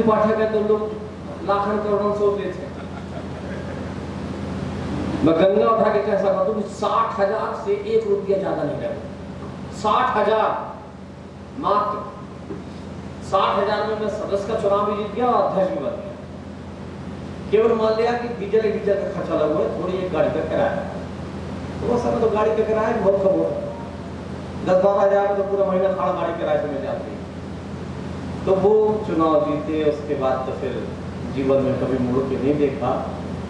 पाठक है तो लोग लाखन करोड़ों सोचते थे। मैं गंगा उठा के कह सकता हूँ कि 60,000 से 1 रुपया ज्यादा नहीं लगा। 60,000 मात्र 60,000 में मैं सदस्य का चुनाव भी जीत गया और अध्यक्ष भी बन गया। केवल मान लिया कि डीजल का खर्चा लगा हुआ है, थोड़ी एक गाड़ी का किराया, तो वो समय तो गाड़ी का किराया बहुत कम होता है। 10-12 हज़ार में तो पूरा महीना खाना गाड़ी किराए से मिल जाती है। तो वो चुनाव जीते, उसके बाद तो फिर जीवन में कभी मुड़ के नहीं देखा।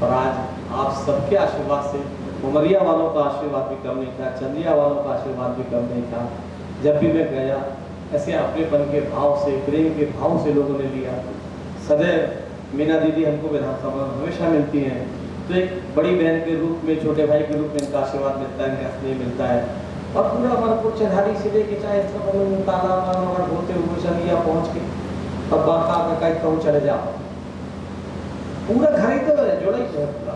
और आज आप सबके आशीर्वाद से, उमरिया वालों का आशीर्वाद भी कम नहीं था, चंदिया वालों का आशीर्वाद भी कम नहीं था। जब भी मैं गया ऐसे अपनेपन के भाव से, प्रेम के भाव से लोगों ने लिया। सदैव मीना दीदी हमको विधानसभा में हमेशा मिलती हैं, तो एक बड़ी बहन के रूप में, छोटे भाई के रूप में इनका आशीर्वाद मिलता है, इनका स्नेह मिलता है। और पूरा मनपुर चढ़ारी से लेके चाहे तालाब होते हुए चलिया पहुँच के अब बाका का कहीं कहूँ चले जाओ, पूरा घर ही तो जोड़ा ही है पूरा।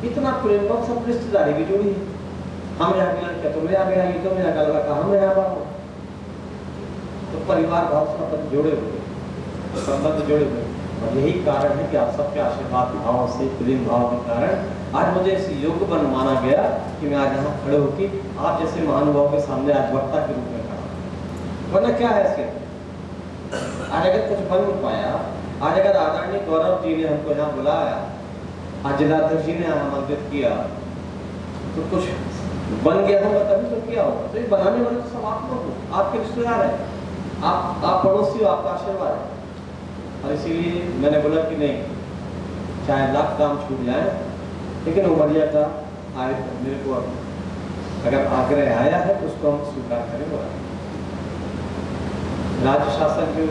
इतना प्रेम और सब रिश्तेदारी भी जुड़ी है। हम यहाँ के लड़के तुम यहाँ गया, ये तो मेरा गलवा का हम यहाँ बाबू, तो परिवार भाव संबंध जुड़े हुए, संबंध जुड़े हुए। और यही कारण है कि आप सबके आशीर्वाद भाव से, प्रेम भाव के कारण आज मुझे इस योग्य बन माना गया कि मैं आज यहाँ खड़े होकर आप जैसे महानुभाव के सामने आज वक्ता के रूप में खड़ा। वरना क्या है इसके, आज अगर कुछ बन नहीं पाया, आज अगर आदरणीय गौरव जी ने हमको यहाँ बुलाया, आज जिलाध्यक्ष जी ने आमंत्रित किया, तो कुछ बन गया होगा तभी तो किया होगा। तो ये बनाने वाले तो सब आप लोग हो, आपके रिश्तेदार है, आप पड़ोसी हो, आपका आशीर्वाद है। और इसीलिए मैंने बोला कि नहीं, चाहे लाख काम छूट जाए, लेकिन उमरिया का आए मेरे को अगर आग्रह आया है तो उसको हम स्वीकार करेंगे। राज्य शासन की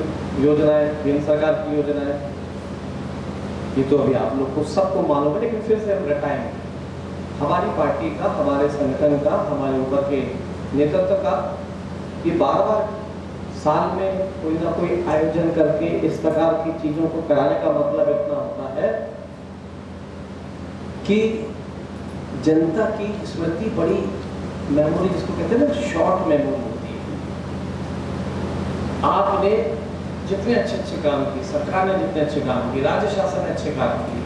योजनाएं, केंद्र सरकार की योजनाएं, ये तो अभी आप लोग को सबको मालूम है, लेकिन फिर से हम रटाएंगे। हमारी पार्टी का, हमारे संगठन का, हमारे ऊपर के नेतृत्व का ये बार-बार साल में कोई ना कोई आयोजन करके इस प्रकार की चीजों को कराने का मतलब इतना होता है कि जनता की स्मृति बड़ी मेमोरी, जिसको कहते हैं ना शॉर्ट मेमोरी होती है। आपने जितने अच्छे काम किए, सरकार ने जितने अच्छे काम किए, राज्य शासन ने अच्छे काम किए,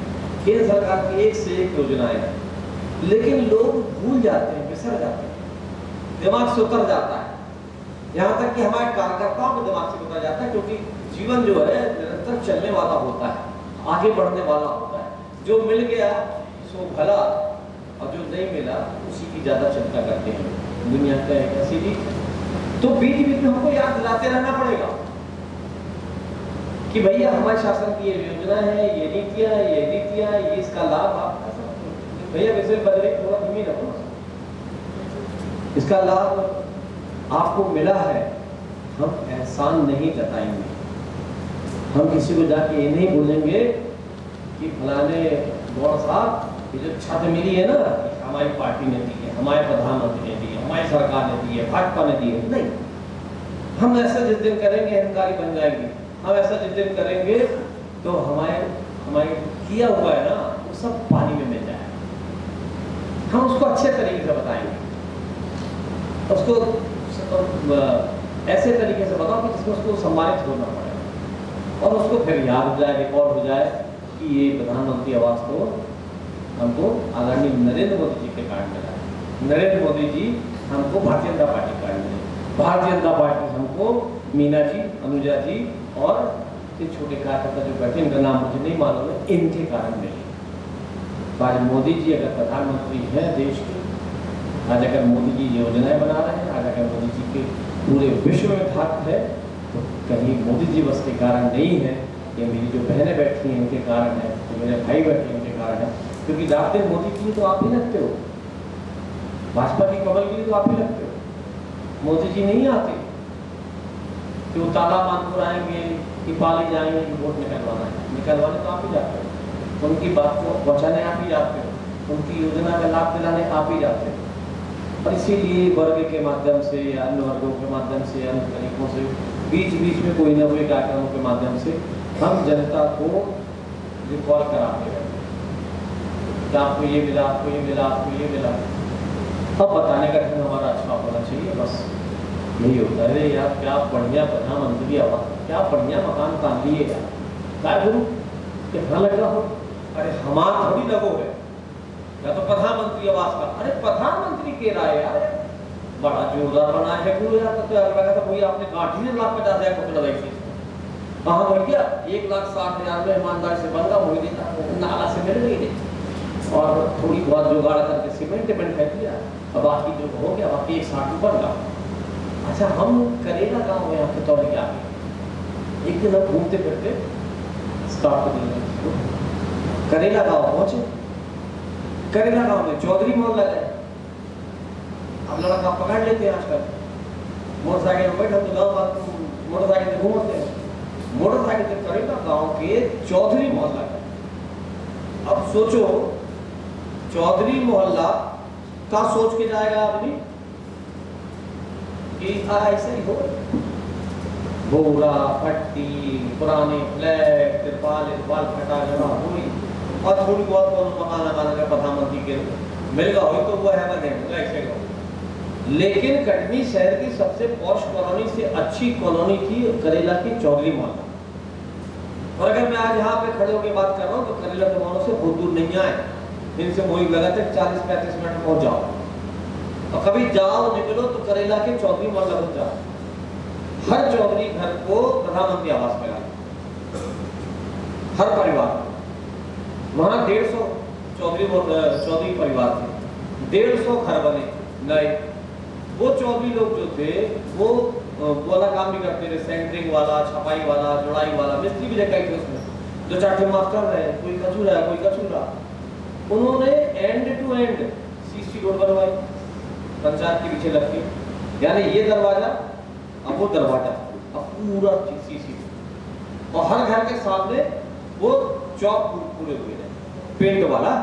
केंद्र सरकार की एक से एक योजनाएं, लेकिन लोग भूल जाते हैं, बिसर जाते हैं, दिमाग से उतर जाता है। यहाँ तक कि हमारे कार्यकर्ताओं के दिमाग से उतर जाता है, क्योंकि जीवन जो है निरंतर चलने वाला होता है, आगे बढ़ने वाला होता है। जो मिल गया सो भला, और जो नहीं मिला उसी की ज्यादा चिंता करते हैं। दुनिया का एक ऐसी चीज, तो बीच बीच में हमको याद दिलाते रहना पड़ेगा कि भैया हमारे शासन की ये योजना है, ये नीतियां, ये इसका लाभ आप भैया वैसे बदले थोड़ा धीमी रखो, इसका लाभ आपको मिला है। हम एहसान नहीं जताएंगे, हम किसी को जाके ये नहीं बोलेंगे कि फलाने गौड़ साहब ये जो छत मिली है ना, हमारी पार्टी ने दी है, हमारे प्रधानमंत्री ने दी है, हमारी सरकार ने दी है, भाजपा ने दी है। नहीं, हम ऐसा जिस दिन करेंगे अहंकारी बन जाएंगे। हम ऐसा जिस दिन करेंगे तो हमारे किया हुआ है ना वो सब पानी में मिल जाएगा। हम उसको अच्छे तरीके से बताएंगे, उसको ऐसे तरीके से बताओ कि जिसमें उसको सम्मानित होना पड़े और उसको फिर याद हो जाए, रिकॉर्ड हो जाए कि ये प्रधानमंत्री आवास तो हमको आदरणीय नरेंद्र मोदी जी के कारण मिला है। नरेंद्र मोदी जी हमको भारतीय जनता पार्टी के कारण मिले, भारतीय जनता पार्टी हमको मीना जी, अनुजा जी और ये छोटे कार्यकर्ता जो बैठे, इनका नाम मुझे नहीं मालूम है, इनके कारण मिले। तो आज मोदी जी अगर प्रधानमंत्री हैं देश के, आज अगर मोदी जी योजनाएं बना रहे हैं, आज अगर मोदी जी के पूरे विश्व में ख्यात है, तो कहीं मोदी जी बस के कारण नहीं है, ये मेरी जो बहनें बैठी हैं इनके कारण है, तो मेरे भाई बैठे हैं इनके कारण है। क्योंकि जाते मोदी के लिए तो आप ही लगते हो, भाजपा की कमल के लिए तो आप ही लगते हो, मोदी जी नहीं आते कि वो ताला मानपुर आएंगे कि पाली जाएंगे कि वोट निकलवाने तो आप ही जाते हो, उनकी बात को पहुँचाने आप ही जाते हो, उनकी योजना का लाभ दिलाने आप ही जाते हो। और इसीलिए वर्ग के माध्यम से या अन्य वर्गों के माध्यम से, अन्य तरीकों से, बीच बीच में कोई न कोई कार्यक्रमों के माध्यम से हम जनता को रिकॉल कराते हैं कि आपको ये मिला, आपको ये मिला, आपको ये मिला। अब बताने का ढंग हमारा अच्छा होना चाहिए, बस यही होता है। यार क्या बढ़िया प्रधानमंत्री आवास, क्या बढ़िया मकान बांध लिए यार, क्या गुरु कितना लग रहा हो? अरे हमारा थोड़ी लगो है, या तो प्रधानमंत्री आवास का। अरे प्रधानमंत्री के रहा है यार, बड़ा जोरदार बना है गुरु यार। तो लगा था कोई आपने 8,50,000 को लगाई थी। हाँ भैया 1,60,000 में ईमानदारी से बंगा हो देता, नाला से मिल गई नहीं और थोड़ी बहुत जुगाड़ करके सीमेंट फेंक दिया। अब बाकी जो हो गया बाकी 1,60 ऊपर का। अच्छा हम करेला गाँव में आपके तौर क्या एक दिन हम घूमते फिरते करेला गाँव पहुंचे। करेला गाँव में चौधरी मोहल्ला गए। अब लड़का पकड़ लेते हैं आजकल, मोटरसाइकिल में बैठे तो गाँव मोटरसाइकिल से घूमते हैं। मोटरसाइकिल से करेला गाँव के चौधरी मोहल्ला गए। अब सोचो चौधरी मोहल्ला का सोच के जाएगा आदमी कि ऐसे ही हो, बोरा पट्टी पुराने फ्लैट तिरपाल फटा जगह हुई और थोड़ी बहुत मकान लगाने का प्रधानमंत्री के मिल गया हो तो वो है बने ऐसे हो। लेकिन कटनी शहर की सबसे पॉश कॉलोनी से अच्छी कॉलोनी थी करेला की चौधरी मोहल्ला। और अगर मैं आज यहाँ पे खड़े होकर बात कर रहा हूँ तो करेला के मोहल्लों से बहुत दूर नहीं आए, इनसे वही लगातार 40-35 मिनट में पहुंच जाओ। और कभी जाओ निकलो तो करेला के चौधरी मोहल्ला बन जाओ। हर चौधरी घर को प्रधानमंत्री आवास मिला, हर परिवार। वहां 150 चौधरी परिवार थे, 150 घर बने नए। वो चौधरी लोग जो थे वो वाला काम भी करते थे, सेंटरिंग वाला, छपाई वाला, जुड़ाई वाला, मिस्त्री भी लगे थे उसमें। जो चाटे मास्टर रहे, कोई कचूरा कोई कचूरा। उन्होंने end to end CC road बनवाई पंचायत के पीछे लग के, यानी ये दरवाजा अब वो दरवाजा अब पूरा सीसी। और हर घर के सामने वो चौक पूरे हुए हैं, पेंट वाला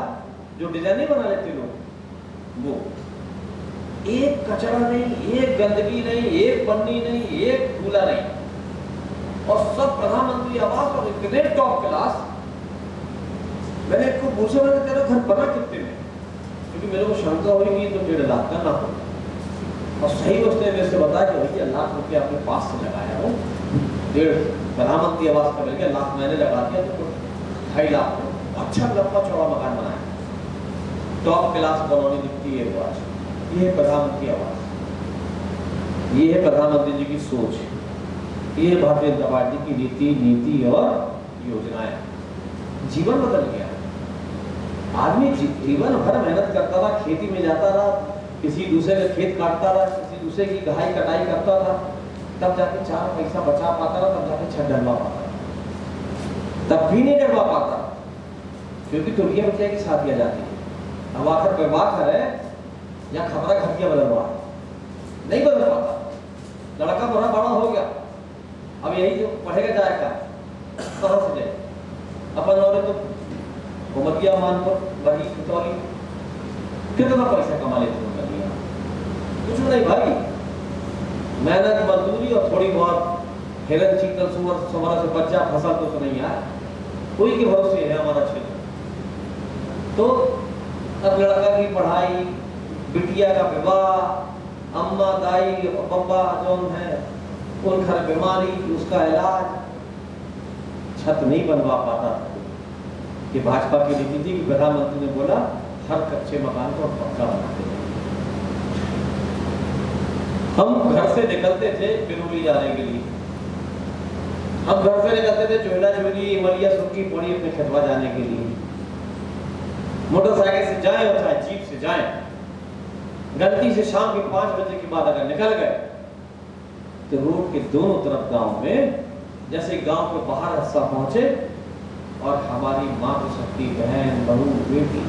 जो डिजाइन नहीं बना लेते लोग वो। एक कचरा नहीं, एक गंदगी नहीं, एक पन्नी नहीं, एक धूला नहीं। और सब प्रधानमंत्री आवास और इतने टॉप क्लास। मैंने एक को पूछा मैंने तेरा घर बना कितने में, क्योंकि मेरे को शंका हुई कि तो 1.5 लाख का ना हो। और सही उसने मेरे से बताया कि भैया 1 लाख रुपया अपने पास से लगाया हूँ, 1.5 प्रधानमंत्री आवास का मिल गया, 1 लाख मैंने लगा दिया तो 2.5 लाख। अच्छा लंबा चौड़ा मकान बनाया, टॉप क्लास कॉलोनी दिखती है वो आज। ये है प्रधानमंत्री आवास, ये है प्रधानमंत्री जी की सोच, ये है भारतीय जनता पार्टी की नीति और योजनाएं। जीवन बदल गया। आदमी जीवन भर मेहनत करता रहा, खेती में जाता रहा, किसी दूसरे का खेत काटता रहा, किसी दूसरे की गहाई कटाई करता रहा, तब जाके 4 पैसा बचा पाता रहा, तब जाके छत डलवा पाता रहा। तब भी नहीं डलवा पाता क्योंकि तुर्किया बच्चे की शादियां जाती है। अब आखिर परिवार है या खबरा खतिया बदलवा नहीं बदल पाता। लड़का बड़ा हो गया, अब यही जो पढ़ेगा जाएगा कहाँ से जाए। अपन और तो घुमतिया मानपुर बही खतौली कितना पैसा कमा लेते हैं करिया, कुछ नहीं भाई। मेहनत मजदूरी और थोड़ी बहुत हिरन चीतल सुअर से बच्चा फसल तो नहीं यार, कोई के भरोसे है हमारा क्षेत्र। तो अब लड़का की पढ़ाई, बिटिया का विवाह, अम्मा दाई पप्पा जोन है उन घर बीमारी, उसका इलाज, छत नहीं बनवा पाता। कि भाजपा की नीति थी कि प्रधानमंत्री ने बोला हर कच्चे मकान को पक्का बनाते हैं। हम घर से निकलते थे बिरूली जाने के लिए, हम घर से निकलते थे चोला चोली मलिया सुखी पड़ी अपने खतवा जाने के लिए। मोटरसाइकिल से जाएं और चाहे जीप से जाएं, गलती से शाम के 5 बजे के बाद अगर निकल गए तो रोड के दोनों तरफ गांव में जैसे गांव के बाहर हिस्सा पहुंचे और हमारी मातृशक्ति बहन बहू बेटी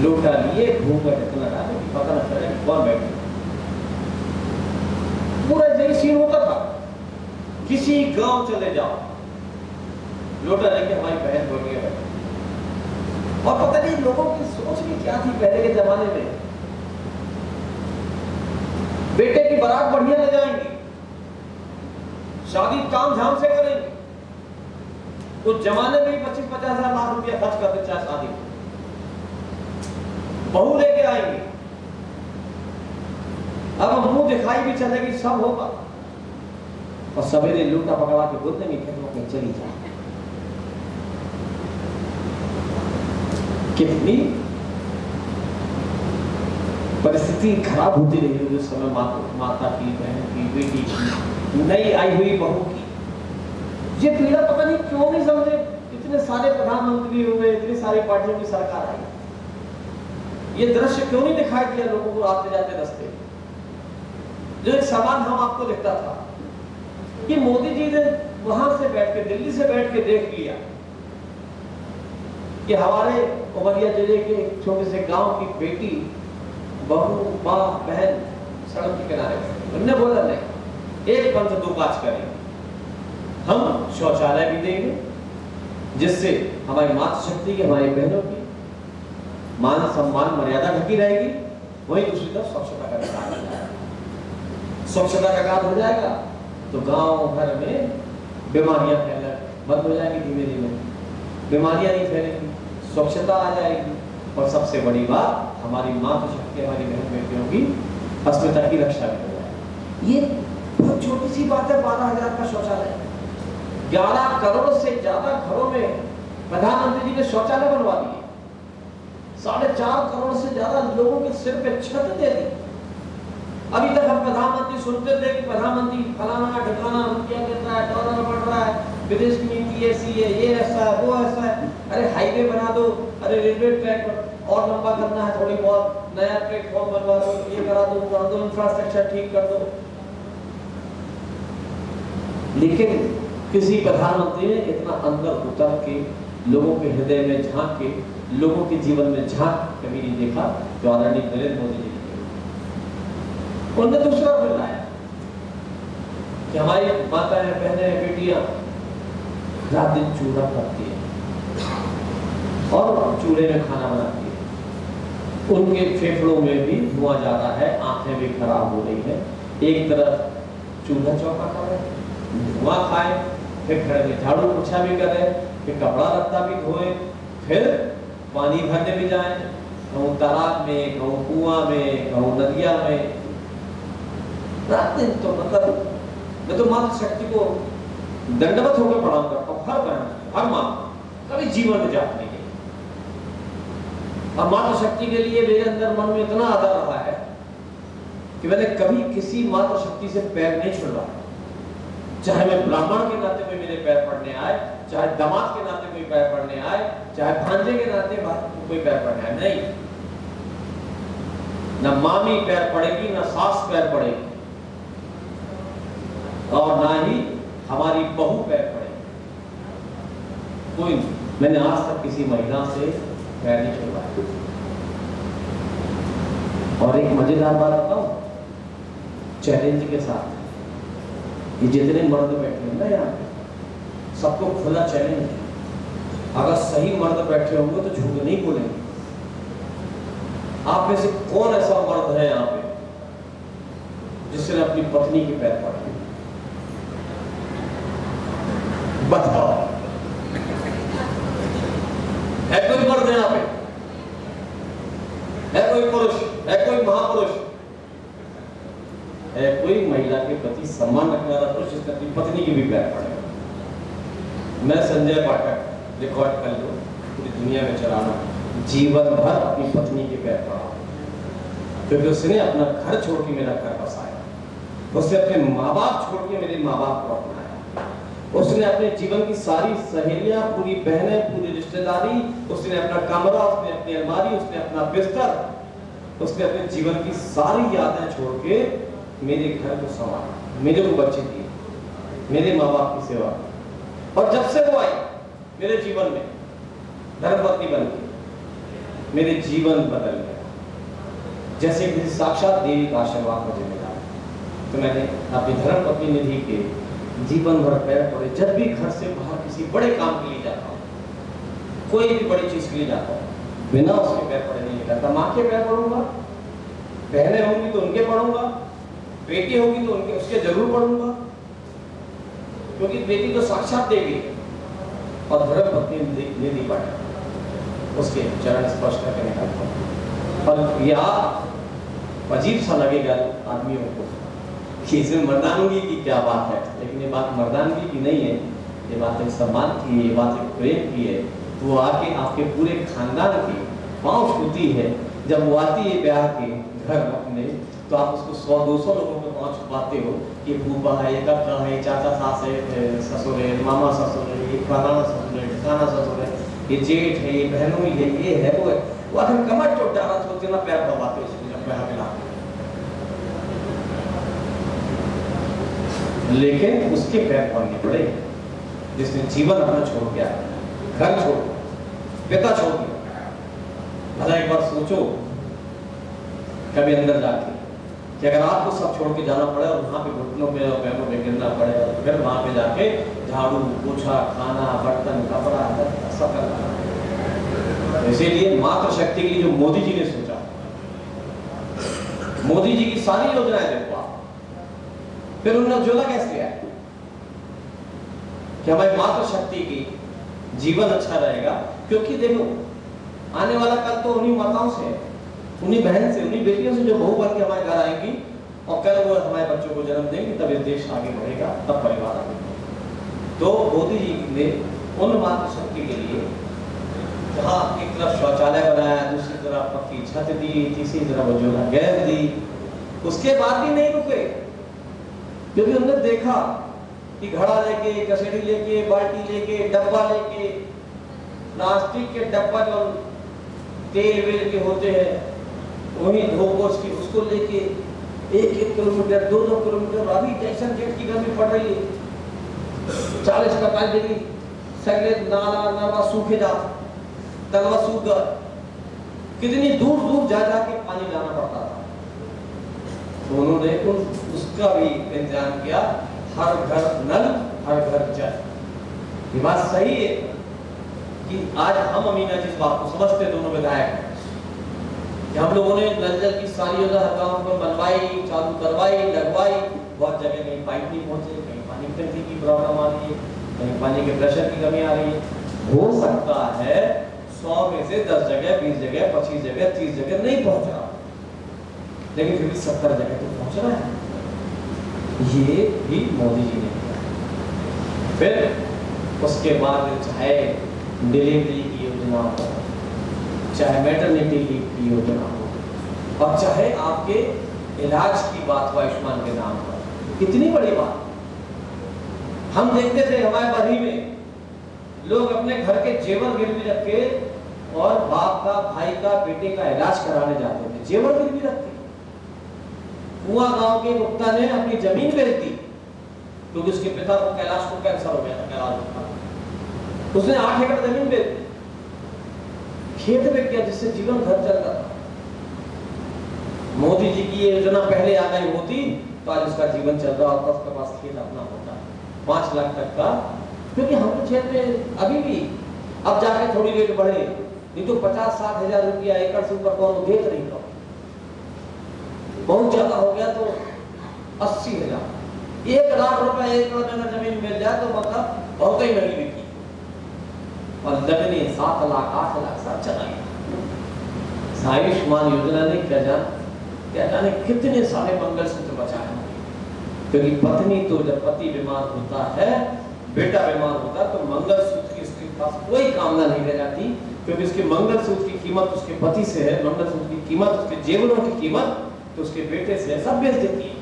लोटा लिए घूमकर इतना डाले पता न चले कौन बैठे। पूरा यही सीन होता था। किसी गांव चले जाओ लोटा लेके हमारी बहन बोलिए बैठे। और पता नहीं लोगों की सोच भी क्या थी पहले के जमाने में। बेटे की बारात बढ़िया ले जाएंगे, शादी ताम झाम से करेंगे। उस जमाने में 25-50 लाख रुपया खर्च करते चाहे शादी, बहू लेके आएंगे। अब मुंह दिखाई भी चलेगी, सब होगा। और सवेरे लूटा पकड़ा के बोल देंगे खेतों में चली जाए। कितनी परिस्थिति खराब होती रही उस समय माता की, बहन की, बेटी की, नई आई हुई बहू की। ये पीड़ा पता नहीं क्यों नहीं समझे। इतने सारे प्रधानमंत्री हुए, इतनी सारी पार्टियों की सरकार आई, ये दृश्य क्यों नहीं दिखाई दिया लोगों को आते जाते रास्ते। जो एक सवाल हम आपको लिखता था कि मोदी जी ने वहां से बैठ के, दिल्ली से बैठ के देख लिया कि हमारे उमरिया जिले के छोटे से गांव की बेटी, बहू, माँ, बहन सड़क के किनारे। उन्होंने बोला नहीं, एक पंथ दो काज करेंगे, हम शौचालय भी देंगे जिससे हमारी मातृशक्ति की, हमारी बहनों की मान सम्मान मर्यादा ढकी रहेगी। वही दूसरी तरफ स्वच्छता का कार्य हो जाएगा। स्वच्छता का कार्य हो जाएगा तो गांव भर में बीमारियां फैलना बंद हो जाएगी, धीमे धीमे बीमारियां नहीं फैलेंगी, स्वच्छता आ जाएगी। और सबसे बड़ी बात, हमारी मातृशक्ति, हमारी बहन बेटियों की अस्मिता की रक्षा भी हो जाएगी। ये बहुत छोटी सी बात है। 12,000 का शौचालय, 11 करोड़ से ज्यादा घरों में प्रधानमंत्री जी ने शौचालय बनवा दिए। 4.5 करोड़ से ज्यादा लोगों के सिर पे छत दे दी। अभी तक हम प्रधानमंत्री सुनते थे कि प्रधानमंत्री फलाना ढिकाना क्या कहता है, डॉलर बढ़ रहा है, विदेश की नीति ऐसी है, ये ऐसा है, वो ऐसा है। अरे हाईवे बना दो, अरे रेलवे ट्रैक और लंबा करना है, थोड़ी बहुत नया प्लेटफॉर्म बनवा दो, ये करा दो, इंफ्रास्ट्रक्चर ठीक कर दो। लेकिन किसी प्रधानमंत्री ने इतना अंदर उतर के, लोगों के हृदय में झांक के, लोगों के जीवन में झांक कभी नहीं देखा जो आदरणीय नरेंद्र मोदी जी ने। उन्होंने दूसरा फिर लाया कि हमारी माताएं, बहनें, बेटियां रात दिन चूल्हा करती है और चूल्हे में खाना बनाती है। उनके फेफड़ों में भी धुआं ज्यादा है, आंखें भी खराब हो रही है। एक तरफ चूल्हा चौका कर रहे, धुआं खाए, फिर घर में झाड़ू पोछा भी करे, फिर कपड़ा लत्ता भी धोए, फिर पानी भरने भी जाए, कहूँ तालाब में, कहूँ कुआं में, कहूँ नदिया में, रात दिन। तो मतलब मैं तो मातृशक्ति को दंडवत होकर प्रणाम करता हूँ, हर बहन, हर माँ, कभी जीवन में जात नहीं है। और मातृशक्ति के लिए मेरे अंदर मन में इतना आदर रहा है कि मैंने कभी किसी मातृशक्ति से पैर नहीं छुड़वा। चाहे मैं ब्राह्मण के नाते कोई मेरे पैर पड़ने आए, चाहे दामाद के नाते कोई पैर पड़ने आए, चाहे भांजे के नाते कोई पैर पड़ने आए, नहीं। ना मामी पैर पड़ेगी, ना सास पैर पड़ेगी, और ना ही हमारी बहू पैर पड़ेगी। कोई नहीं। मैंने आज तक किसी महिला से पैर नहीं छुड़वाया। और एक मजेदार बात बताऊं, चैलेंज के साथ, ये जितने मर्द बैठे हैं ना यहाँ पे, सबको खुला चैलेंज है। अगर सही मर्द बैठे होंगे तो झूठ नहीं बोलेंगे। आप में से कौन ऐसा मर्द है यहाँ पे जिसने अपनी पत्नी के पैर पड़े? बताओ, है कोई मर्द यहाँ पे? है कोई पुरुष? है कोई महापुरुष? है कोई महिला के प्रति सम्मान रखने वाला पुरुष जिसने अपनी पत्नी के भी पैर पड़े? मैं संजय पाठक रिकॉर्ड कर लो, पूरी दुनिया में चलाना, जीवन भर अपनी पत्नी के पैर पड़ा, क्योंकि उसने अपना घर छोड़ के मेरा घर बसाया, उसने अपने माँ बाप छोड़ के मेरे माँ बाप को अपनाया, उसने अपने जीवन की सारी सहेलियां, पूरी बहनें, पूरी रिश्तेदारी, उसने अपना कमरा, उसने अपनी अलमारी, उसने अपना बिस्तर, उसने अपने जीवन की सारी यादें छोड़ के मेरे घर को संभाला, मेरे को बच्चे दिए, मेरे माँ बाप की सेवा। और जब से वो आई मेरे जीवन में धर्मपत्नी बन के, मेरे जीवन बदल गया, जैसे किसी साक्षात देवी का आशीर्वाद मुझे मिला। तो मैंने अपनी धर्मपत्नी निधि के जीवन भर पैर पड़े। जब भी घर से बाहर किसी बड़े काम के लिए जाता हूँ, कोई भी बड़ी चीज के लिए जाता हूँ, बिना उसके पैर पड़े नहीं निकलता। माँ के पैर पड़ूंगा, बहनें होंगी तो उनके पढ़ूंगा, बेटी होगी तो उनके उसके जरूर पढ़ूंगा, क्योंकि बेटी तो साक्षात देवी है। और धर्मपत्नी निधि पाठक, उसके चरण स्पर्श करके निकालता हूँ। और यह अजीब सा लगेगा आदमियों को कि इसमें मर्दानगी की क्या बात है, लेकिन ये बात मर्दानगी की नहीं है, ये बात एक सम्मान की है, ये बात एक प्रेम की है, वो आके आपके पूरे खानदान की पाँव छूती है। जब वो आती है ब्याह के घर अपने, तो आप उसको 100-200 लोगों के पाँव छुपाते हो कि फूफा है, ये काका है, चाचा सास है, ससुर है, मामा ससुर है, ये फलाना ससुर है, ठिकाना ससुर है, ये जेठ है, ये बहनोई है, ये है, वो है। वो आखिर कमर चोट डाला सोचते ना पैर दबाते उसको पैर मिलाते। लेकिन उसके पैर पड़ने पड़े जिसने जीवन अपना छोड़ गया, घर छोड़, पिता छोड़ दिया। भला एक बार सोचो कभी अंदर जाके कि अगर आपको सब छोड़ के जाना पड़े और वहाँ पे घुटनों पे और पैरों पे गिरना पड़े और फिर वहाँ पे जाके झाड़ू पोछा खाना बर्तन कपड़ा सब करना। इसीलिए मातृशक्ति के लिए जो मोदी जी ने सोचा, मोदी जी की सारी योजनाएं देखो आप, फिर उन्होंने जोला कैसे किया कि हमारी मातृशक्ति की जीवन अच्छा रहेगा। क्योंकि देखो आने वाला कल तो उन्हीं माताओं से, उन्हीं बहन से, उन्हीं बेटियों से जो बहू बन के हमारे घर आएंगी और कल वो हमारे बच्चों को जन्म देंगे, तब ये देश आगे बढ़ेगा, तब परिवार आगे बढ़ेगा। तो मोदी जी ने उन मातृशक्ति के लिए जहाँ एक तरफ शौचालय बनाया, दूसरी तरफ पक्की छत दी, तीसरी तरफ उज्ज्वला गैस दी। उसके बाद भी नहीं रुके, क्योंकि उन्होंने देखा कि घड़ा लेके, कसेड़ी लेके, बाल्टी लेके, डब्बा लेके, प्लास्टिक के डब्बा जो तेल वेल के होते हैं वही धोपोस की, उसको लेके 1-1 किलोमीटर 2-2 किलोमीटर, अभी जैक्सन जेट की गर्मी पड़ रही है, 40-45 डिग्री, सगले नाला नलवा सूखे जाते, तलवा सूख गया, कितनी दूर दूर जा के पानी लाना पड़ता था। तो उन्होंने उसका भी इंतजाम किया, हर घर नल हर घर जल। ये बात सही है कि आज हम अमीना जिस बात को समझते, दोनों विधायक कि हम लोगों ने नल जल की सारी योजना हर गांव में बनवाई, चालू करवाई, लगवाई, बहुत जगह कहीं पाइप नहीं पहुंचे, कहीं पानी की टंकी की प्रॉब्लम आ रही है, कहीं पानी के प्रेशर की कमी आ रही है। हो सकता है 100 में से 10 जगह, 20 जगह, 25 जगह, 30 जगह नहीं पहुंच रहा, लेकिन फिर भी 70 जगह तो पहुंच रहा है। ये भी मोदी जी ने किया। फिर उसके बाद चाहे डिलीवरी की योजना हो, चाहे मैटरनिटी लीव की योजना हो, और चाहे आपके इलाज की बात हो आयुष्मान के नाम पर, कितनी बड़ी बात। हम देखते थे हमारे बरही में लोग अपने घर के जेवर गिरवी रख के और बाप का, भाई का, बेटे का इलाज कराने जाते थे, जेवर गिरवी रख के। कुआं गांव के गुप्ता ने अपनी जमीन बेच दी क्योंकि उसके पिता को कैलाश को कैंसर हो गया था, कैलाश उसने 8 एकड़ जमीन बेच दी, खेत में किया, जिससे जीवन घर चलता था। मोदी जी की योजना पहले आ गई होती तो आज उसका जीवन चल रहा होता, उसके पास खेत अपना होता 5 लाख तक का। क्योंकि हमारे क्षेत्र में अभी भी अब जाके थोड़ी रेट बढ़े, नहीं तो 50-60 हजार रुपया एकड़ से ऊपर कौन देख नहीं था। बहुत ज्यादा हो गया तो 80 हजार, 1 लाख रुपया एकड़ में जमीन मिल जाए तो मतलब बहुत ही महंगी बिकी, और लगने 7 लाख 8 लाख सब चला गया। आयुष्मान योजना ने क्या जाने कितने सारे मंगलसूत्र बचाए। क्योंकि पत्नी तो जब पति बीमार होता है, बेटा बीमार होता है, तो मंगलसूत्र की उसके पास कोई कामना नहीं रह जाती, क्योंकि उसके मंगलसूत्र की कीमत उसके पति से है, मंगलसूत्र की कीमत, उसके जेवरों की कीमत तो उसके बेटे से है, सब बेच देती है।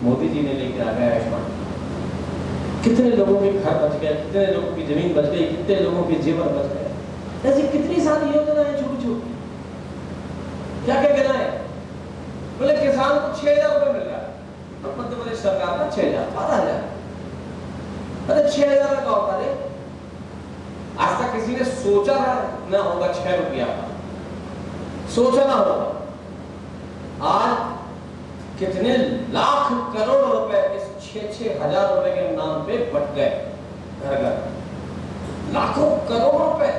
मोदी जी ने लेकर आ गया आयुष्मान। कितने लोगों के घर बच गए, कितने लोगों की जमीन बच गई, कितने लोगों के जेवर बच गए। ऐसी कितनी सारी योजनाएं छोटी छोटी, क्या क्या गिनाए। बोले किसान को 6,000 रुपए मिल रहा है, और मध्य प्रदेश सरकार का 6,000, 12,000। अरे 6,000 का होता है, आज तक किसी ने सोचा ना होगा 6 रुपया का, सोचा ना होगा। आज कितने लाख करोड़ रुपए इस 6-6 हजार रुपए के नाम पे बट गए, घर घर लाखों करोड़ रुपए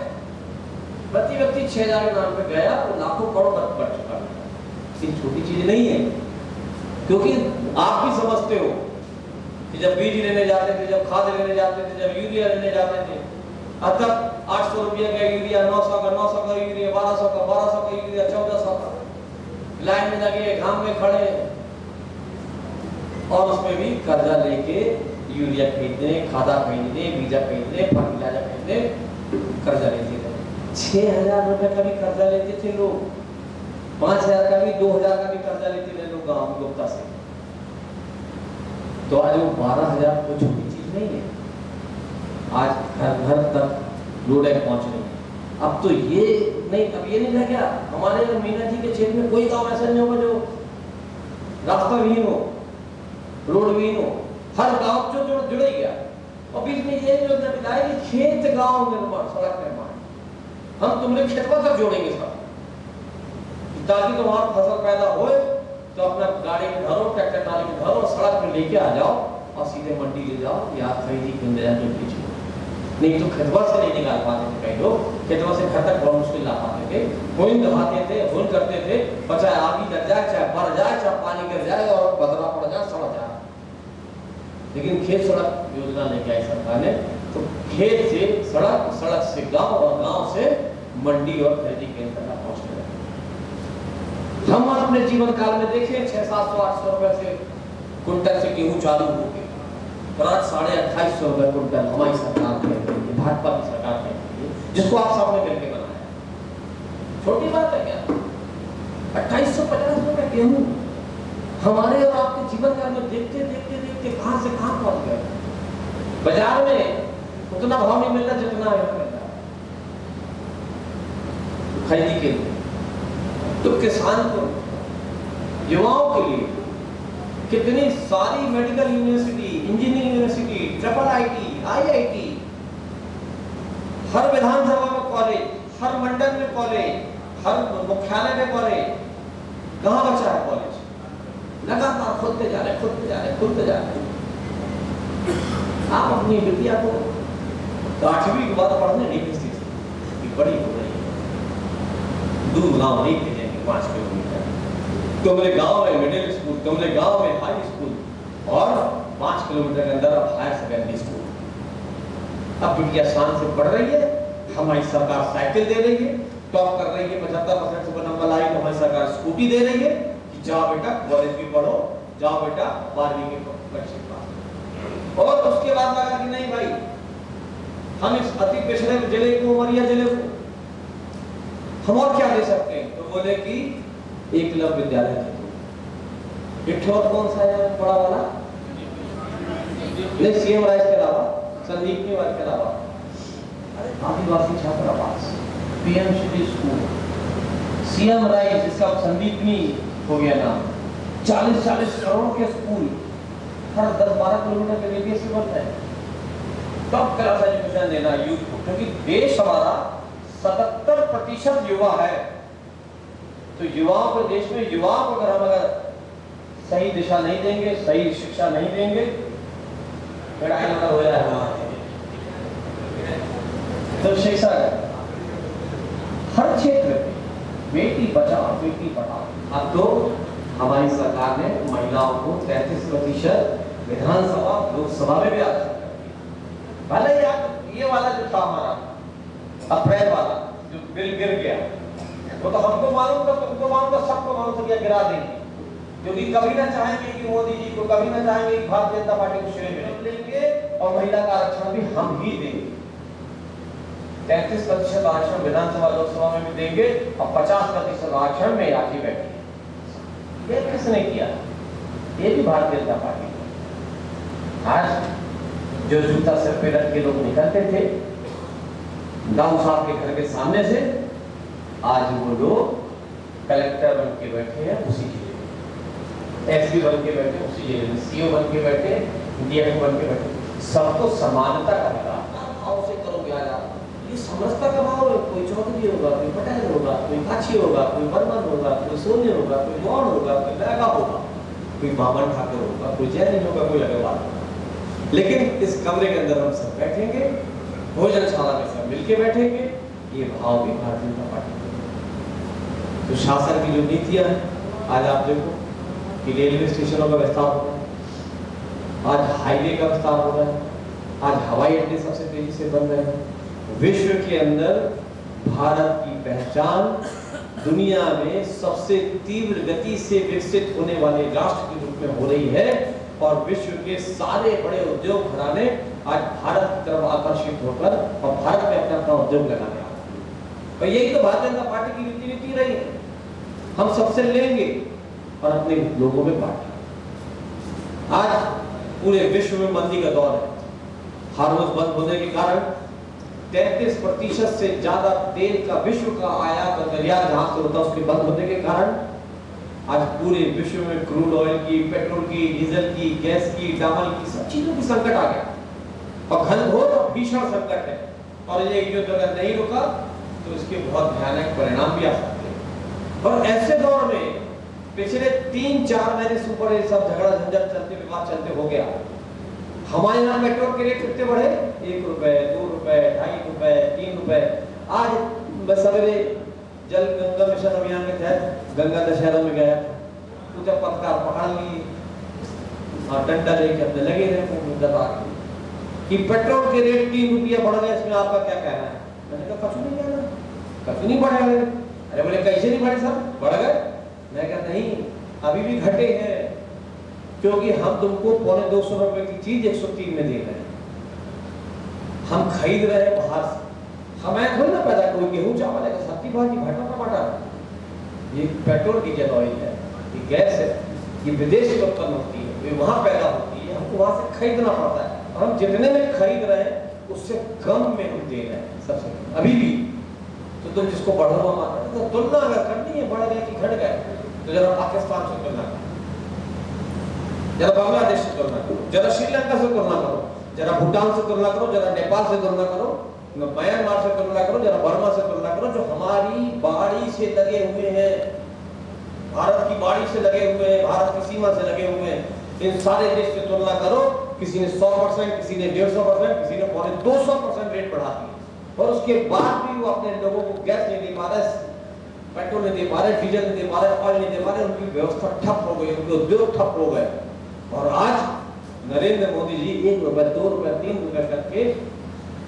प्रति व्यक्ति 6,000 के नाम पे गया, तो लाखों करोड़ बट चुका है। ये छोटी चीज नहीं है, क्योंकि आप भी समझते हो कि जब बीज लेने जाते थे, जब खाद लेने जाते थे, जब यूरिया लेने जाते थे, अब तक 800 रुपये का यूरिया, 900 का यूरिया, 1200 का यूरिया, 1400 का, लाइन में लगे, घाम में खड़े, और उसमें भी कर्जा लेके यूरिया खरीदने, खादा खरीदने, बीजा खरीदने, फर्टिलाइजर खरीदने, कर्जा ले 6,000 रुपए का भी कर्जा लेते थे लोग, 5,000 का भी, 2,000 का भी कर्जा लेते थे लोग गांव गुप्ता से। तो आज वो 12,000 कोई छोटी चीज नहीं है। आज घर घर तक रोडें पहुंच रही है। अब तो ये नहीं, अब ये नहीं रह गया हमारे मीना जी के क्षेत्र में कोई गांव ऐसा नहीं होगा जो रास्ता विहीन हो, रोड विहीन हो। हर गांव जो जुड़ ही गया। और बीच में ये योजना बनाई कि खेत गांव निर्माण, सड़क निर्माण, हम तुमने खेतवा तक जोड़ेंगे सब, ताकि तुम्हारा फसल पैदा हो तो अपना गाड़ी में धरो, ट्रैक्टर ट्राली में धरो, सड़क पे लेके आ जाओ और सीधे मंडी ले जाओ या खरीदी के ले जाके बेचो। नहीं तो खेतवा से नहीं निकाल पाते थे कई लोग, खेतवा से घर तक बहुत मुश्किल ला पाते थे, होइन दबाते थे, होइन करते थे, चाहे आगी लग जाए, चाहे बढ़ जाए, चाहे पानी गिर जाए और बदला पड़ जाए, सड़ जाए। लेकिन खेत सड़क योजना लेके आई सरकार ने, तो खेत से सड़क, सड़क से गांव और गांव से मंडी और खरीदी केंद्र तक पहुंचने लगे। हम अपने जीवन काल में देखें 600-700-800 रुपए से कुंटल से गेहूं चालू हो गए, पर आज 2850 रुपए कुंटल हमारी सरकार ने, भाजपा की सरकार ने, जिसको आप सामने करके बनाया। छोटी बात है क्या? 2850 रुपए गेहूं हमारे और आपके जीवन काल में देखते देखते देखते कहां से कहां पहुंच गए। बाजार में उतना भाव नहीं मिलता जितना यहाँ मिलता है खरीदी के लिए। तो किसान को, युवाओं के लिए कितनी सारी medical university, engineering university, triple IT, IIT, हर विधानसभा में कॉलेज, हर मंडल में कॉलेज, हर मुख्यालय में कॉलेज, कहां बचा है कॉलेज? लगातार खुलते जा रहे, खुलते जा रहे, खुलते जा रहे। आप अपनी बिटिया को तो 8वीं के बाद पढ़ने नहीं भेजती थी, बड़ी हो रही है, दूर गांव नहीं भेजेंगे 5 किलोमीटर। तुम्हारे गांव में मिडिल स्कूल, तुम्हारे गांव में हाई स्कूल और 5 किलोमीटर के अंदर अब हायर सेकेंडरी स्कूल। अब बिटिया शान से पढ़ रही है, हमारी सरकार साइकिल दे रही है, टॉप कर रही है, 75% से नंबर लाई तो हमारी सरकार स्कूटी दे रही है कि जाओ बेटा कॉलेज भी पढ़ो, जाओ बेटा 12वीं के परीक्षा पास। और उसके बाद लगा कि नहीं भाई, हम इस अति पिछड़े जिले को, उमरिया जिले को हम और क्या दे सकते हैं? तो बोले कि एकलव्य विद्यालय दे दो। और कौन सा है बड़ा वाला? नहीं, सीएम राइस के अलावा, संदीपनी वाले के अलावा आदिवासी छात्रावास, PM city school, CM rice, जिसका संदीपनी हो गया नाम, 40-40 करोड़ के स्कूल हर 10-12 किलोमीटर के रेडियस से बनता है। टॉप क्लास एजुकेशन देना यूथ को, क्योंकि देश हमारा 77% युवा है। तो युवाओं को, देश में युवाओं को अगर सही दिशा नहीं देंगे, सही शिक्षा नहीं देंगे, लड़ाई हो जाए हमारे। तो शिक्षा हर क्षेत्र में बेटी बचाओ बेटी पढ़ाओ। अब तो हमारी सरकार ने महिलाओं को 33% विधानसभा लोकसभा में भी आरक्षण कर दिया। भले ये वाला जो था हमारा अप्रैल वाला जो बिल गिर गया, वो तो हमको मालूम था, तुमको मालूम था, सबको मालूम था, गिरा देंगे, क्योंकि कभी ना चाहेंगे कि मोदी जी को, कभी ना चाहेंगे कि भारतीय जनता पार्टी को श्रेय मिले, लेंगे और महिला का आरक्षण भी हम ही देंगे। 33% आरक्षण विधानसभा लोकसभा में भी देंगे और 50% आरक्षण में आके बैठे। ये किसने किया? ये भी भारतीय जनता पार्टी। आज जो जूता सिर पे रख के लोग निकलते थे गांव साहब के घर के सामने से, आज वो लोग कलेक्टर बन के बैठे हैं उसी जिले में, एसपी बन के बैठे उसी जिले में, सीओ बन के बैठे, डीएम बन के बैठे। सबको समानता का लगा भाव से करोगे। आज आप ये समझता का भाव है, कोई चौधरी होगा, कोई पटेल होगा, कोई काछी होगा, कोई बर्मन होगा, कोई सोनी होगा, कोई मौन होगा, कोई बैगा होगा, कोई बामन ठाकुर होगा, कोई जैन होगा, कोई अग्रवाल होगा। लेकिन इस कमरे के अंदर हम सब बैठेंगे, भोजनशाला में सब मिलके बैठेंगे, ये भाव भी भारतीय जनता पार्टी का। तो शासन की जो नीतियां हैं, आज आप देखो कि रेलवे स्टेशनों का विस्तार हो रहा है, आज हाईवे का विस्तार हो रहा है, आज हवाई अड्डे सबसे तेजी से बन रहे हैं। विश्व के अंदर भारत की पहचान दुनिया में सबसे तीव्र गति से विकसित होने वाले राष्ट्र के रूप में हो रही है, और विश्व के सारे बड़े उद्योग घराने आज भारत की तरफ आकर्षित होकर और भारत में अपना उद्योग लगाने आ रहे हैं। और यही तो भारतीय जनता पार्टी की रीति नीति रही है, हम सबसे लेंगे और अपने लोगों में बांटेंगे। आज पूरे विश्व में मंदी का दौर है, हार्मोज बंद होने के कारण 33% से ज्यादा तेल का विश्व का आयात और निर्यात जहां से होता है उसके बंद होने के कारण आज पूरे विश्व में क्रूड ऑयल की, पेट्रोल की, डीजल की, गैस की, डामर की, सब चीजों की संकट आ गया और घनघोर और भीषण संकट है। और ये युद्ध अगर नहीं रुका तो इसके बहुत भयानक परिणाम भी आ सकते हैं। और ऐसे दौर में पिछले 3-4 महीने से ऊपर ये सब झगड़ा झंझट चलते, विवाद चलते हो गया। हमारे यहाँ पेट्रोल के रेट कितने बढ़े? 1 रुपए, 2 रुपए, 2.5 रुपए, 3 रुपए। आज सवेरे जल गंगा मिशन अभियान के तहत गंगा दशहरा में गया, पूजा पत्रकार पकड़ ली और डंडा लेके अपने लगे रहे दबा कि पेट्रोल के रेट 3 रुपया बढ़ गए, इसमें आपका क्या कहना है? मैंने कहा कछु नहीं कहना, कछु नहीं बढ़े। अरे बोले कैसे नहीं बढ़े सर, बढ़ गए? मैं कहा नहीं, अभी भी घटे हैं, क्योंकि हम तुमको 250 रुपए की चीज 103 में दे रहे हैं, हम खरीद रहे हैं बाहर से। हमें थोड़ी ना पैदा कोई गेहूं चावल है, सब्जी भाजी घटा टमाटर। ये पेट्रोल डीजल ऑयल है, ये गैस है, ये विदेश से उत्पन्न होती है, ये वहां पैदा होती है, हमको वहां से खरीदना पड़ता है और हम जितने में खरीद रहे हैं उससे कम में हम दे रहे हैं सबसे अभी भी। तो तुम जिसको बढ़ा हुआ मान रहे हो, तो तुलना अगर करनी है बढ़ गए कि घट गए तो जरा पाकिस्तान से तुलना करो, जरा बांग्लादेश से तुलना करो, जरा श्रीलंका से तुलना करो, जरा भूटान से तुलना करो, जरा नेपाल से तुलना करो, म्यांमार से तुलना करो, जरा बर्मा से तुलना करो, जो हमारी बाड़ी से लगे हुए हैं, भारत की बाड़ी से लगे हुए हैं, भारत की सीमा से लगे हुए हैं। इन सारे देश से तुलना करो, किसी ने 100%, किसी ने 150%, किसी ने 200% रेट बढ़ा दिए और उसके बाद भी वो अपने लोगों को गैस नहीं दे पा रहे, पेट्रोल नहीं दे पा रहे, डीजल नहीं दे पा रहे, ऑयल नहीं दे पा रहे, उनकी व्यवस्था ठप हो गई, उनके उद्योग ठप हो गए। और आज नरेंद्र मोदी जी 1 रुपए, 2 रुपए, 3 रुपए करके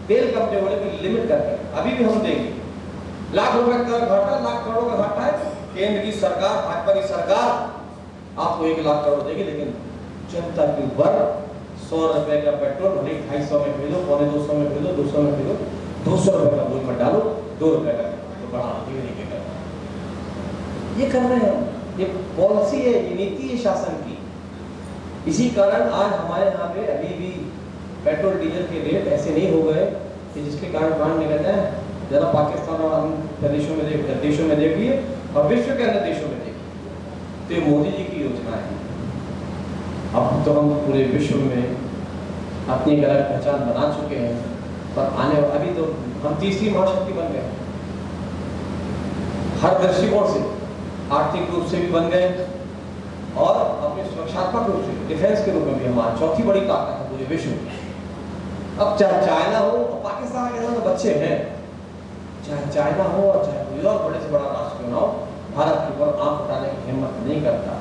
तेल कंपनी वाले की लिमिट करके अभी भी हम देंगे। लाख रुपए का घाटा, लाख करोड़ का घाटा है। केंद्र की सरकार, भाजपा की सरकार आपको 1 लाख करोड़ देगी, लेकिन जनता के ऊपर 100 रुपए का पेट्रोल भले 250 में खरीदो, 250 में खरीदो, 200 में खरीदो, 200 रुपए का बोझ मत डालो, 2 रुपए का तो बढ़ा नहीं के करना। ये कर रहे हैं, ये पॉलिसी है, ये नीति है शासन की। इसी कारण आज हमारे यहाँ पे अभी भी पेट्रोल डीजल के रेट ऐसे नहीं हो गए कि जिसके कारण प्राण निकल जाए। जरा पाकिस्तान और अन्य देशों में देखिए और विश्व के अन्य देशों में देखिए, तो ये मोदी जी की योजना है। अब तो हम पूरे विश्व में अपनी एक अलग पहचान बना चुके हैं, पर आने अभी तो हम तीसरी महाशक्ति बन गए, हर दृष्टिकोण से, आर्थिक रूप से भी बन गए और अपने सुरक्षात्मक रूप से डिफेंस के रूप में भी हमारी चौथी बड़ी ताकत है पूरे विश्व में। अब चाहे चाइना हो और पाकिस्तान के अंदर बच्चे हैं, चाहे चाइना हो और चाहे कोई और बड़े से बड़ा राष्ट्र क्यों ना हो, भारत के ऊपर आंख उठाने की हिम्मत नहीं करता,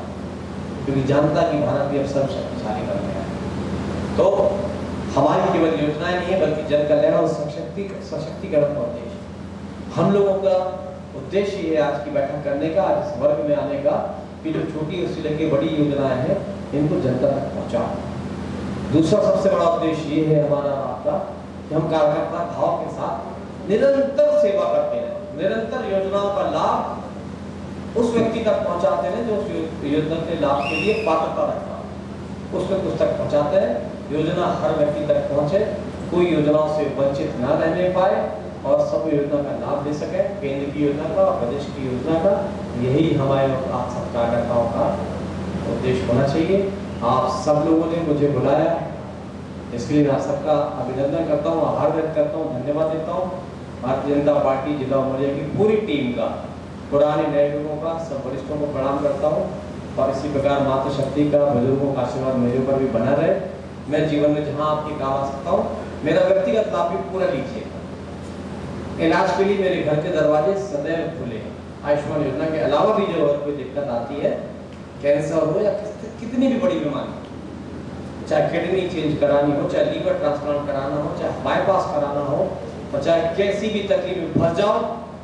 क्योंकि जानता कि भारत भी अब सब शक्तिशाली बन गया है। तो हमारी केवल योजनाएं नहीं है, बल्कि जन कल्याण और सशक्तिकरण का उद्देश्य। हम लोगों का उद्देश्य ये आज की बैठक करने का, आज इस वर्ग में आने का, कि जो छोटी से लेकर बड़ी योजनाएं हैं इनको जनता तक पहुंचाओ। दूसरा सबसे बड़ा उद्देश्य ये है हमारा आपका कि हम कार्यकर्ता भाव के साथ निरंतर सेवा करते हैं, निरंतर योजनाओं का लाभ उस व्यक्ति तक पहुंचाते हैं जो उस योजना के लाभ के लिए पात्रता रखता है, उसमें कुछ तक पहुंचाते हैं। योजना हर व्यक्ति तक पहुंचे, कोई योजनाओं से वंचित ना रहने पाए और सब योजना का लाभ ले सके, केंद्र की योजना का, प्रदेश की योजना का। यही हमारे आप सब कार्यकर्ताओं का उद्देश्य होना चाहिए। आप सब लोगों ने मुझे बुलाया, इसके लिए मैं आप सबका अभिनंदन करता हूँ, आभार व्यक्त करता हूँ, धन्यवाद देता हूँ। भारतीय जनता पार्टी जिला उमरिया की पूरी टीम का, पुराने नए लोगों का, सब वरिष्ठों को प्रणाम करता हूँ और इसी प्रकार मातृशक्ति का, बुजुर्गों का आशीर्वाद मेरे ऊपर भी बना रहे। मैं जीवन में जहाँ आपके काम आ सकता हूँ, मेरा व्यक्तिगत लाभ भी पूरा लीजिए। इलाज के लिए मेरे घर के दरवाजे सदैव खुले हैं। आयुष्मान योजना के अलावा भी जो कोई दिक्कत आती है, कैंसर हो या कितनी भी बड़ी बीमारी, चाहे किडनी चेंज करानी हो, चाहे लीवर ट्रांसप्लांट कराना हो, चाहे बाईपास कराना हो, और चाहे कैसी भी तकलीफ में फंस जाओ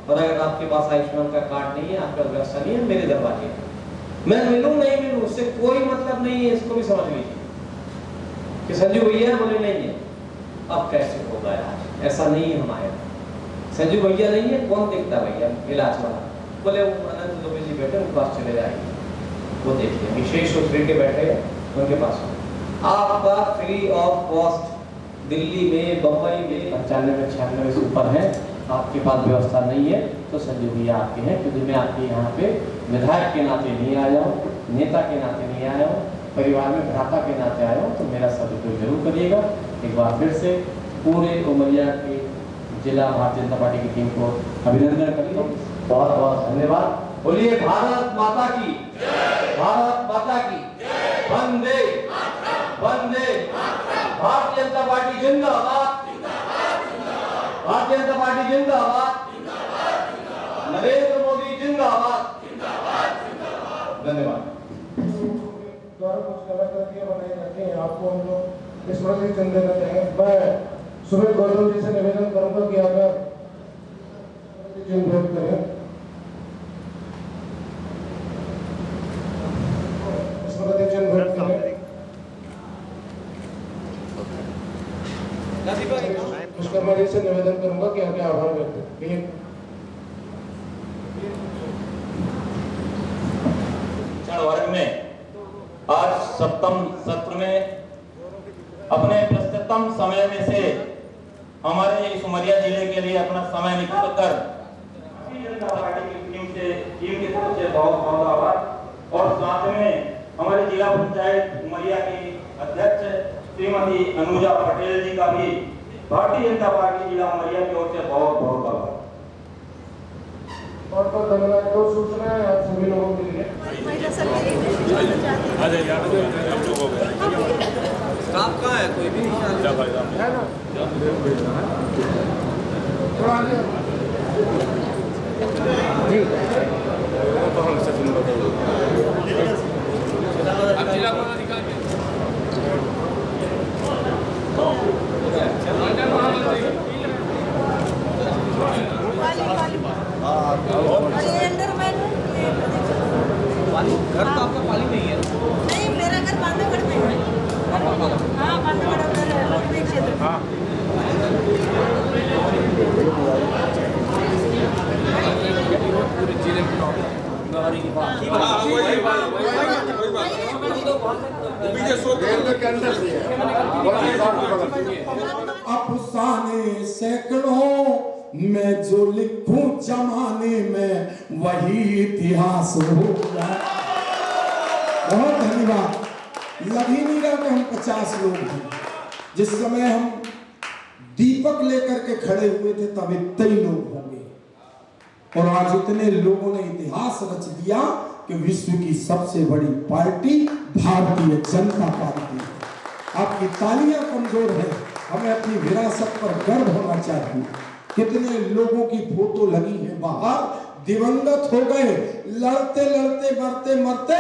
और अगर आपके पास आयुष्मान का कार्ड नहीं है, आपका व्यवस्था नहीं है, मेरे दरवाजे मैं मिलूं नहीं मिलूं उससे कोई मतलब नहीं है। इसको भी समझ लीजिए कि संजू भैया बोले नहीं है, अब कैसे होगा आज, ऐसा नहीं है हमारे। संजू भैया नहीं है, कौन देखता भैया इलाज वाला? बोले वो अनंत दुबे जी बैठे उनके पास चले जाएंगे, वो देखिए विशेष रूप के बैठे हैं उनके पास। आपका फ्री ऑफ कॉस्ट दिल्ली में, बम्बई में 95-96 से ऊपर है, आपके पास व्यवस्था नहीं है तो संजू भैया आपके हैं। क्योंकि मैं आपके यहाँ पे विधायक के नाते नहीं आया हूँ, नेता के नाते नहीं आया हूँ, परिवार में भ्राता के नाते आया हूँ, तो मेरा सदुपयोग जरूर करिएगा। एक बार फिर से पूरे उमरिया के जिला भारतीय जनता पार्टी की टीम को अभिनंदन करता हूँ, बहुत बहुत धन्यवाद। बोलिए भारत माता की, भारत माता की, वंदे वंदे, भारतीय जनता पार्टी जिंदाबाद, भारतीय जनता पार्टी जिंदाबाद, नरेंद्र मोदी जिंदाबाद। धन्यवाद। द्वारा कुछ गलत तथ्य बनाए जाते हैं, आपको हम लोग स्मृति चिन्ह देना चाहेंगे। मैं सुमित गौतम जी से निवेदन करूंगा कि अगर चिन्ह भेंट करें, स्मृति चिन्ह भेंट करें। विश्वकर्मा जी से निवेदन करूंगा कि आगे आभार व्यक्त करें। वर्ग में आज सप्तम सत्र में अपने प्रस्तुतम समय में से हमारे इस उमरिया जिले के लिए अपना समय निकाल कर भारतीय जनता पार्टी की टीम की तरफ से बहुत बहुत आभार। और साथ में हमारे जिला पंचायत उमरिया की अध्यक्ष श्रीमती अनुजा पटेल जी का भी भारतीय जनता पार्टी जिला उमरिया की ओर से बहुत बहुत आभार। बहुत बहुत धन्यवाद। दो सूचनाएं आप सभी लोगों के लिए। स्टाफ कहाँ है? कोई भी है ना? थोड़ा आगे। जी तो हम सचिन अब जिला पदाधिकारी घर तो आपका पाली नहीं है? नहीं, मेरा घर बांधवगढ़ में है। हाँ, बांधवगढ़ उधर है, रोडवे क्षेत्र। हाँ। पूरे जिले में गवारी की बात। अफसाने सैकड़ों मैं जो लिखूं जमाने में वही इतिहास होगा। बहुत धन्यवाद। लग ही नहीं रहा कि हम 50 लोग हैं। जिस समय हम दीपक लेकर के खड़े हुए थे तब इतने ही लोग होंगे, और आज इतने लोगों ने इतिहास रच दिया कि विश्व की सबसे बड़ी पार्टी भारतीय जनता पार्टी है। आपकी तालियां कमजोर है, हमें अपनी विरासत पर गर्व होना चाहिए। कितने लोगों की फोटो लगी है बाहर, दिवंगत हो गए, लड़ते लड़ते मरते मरते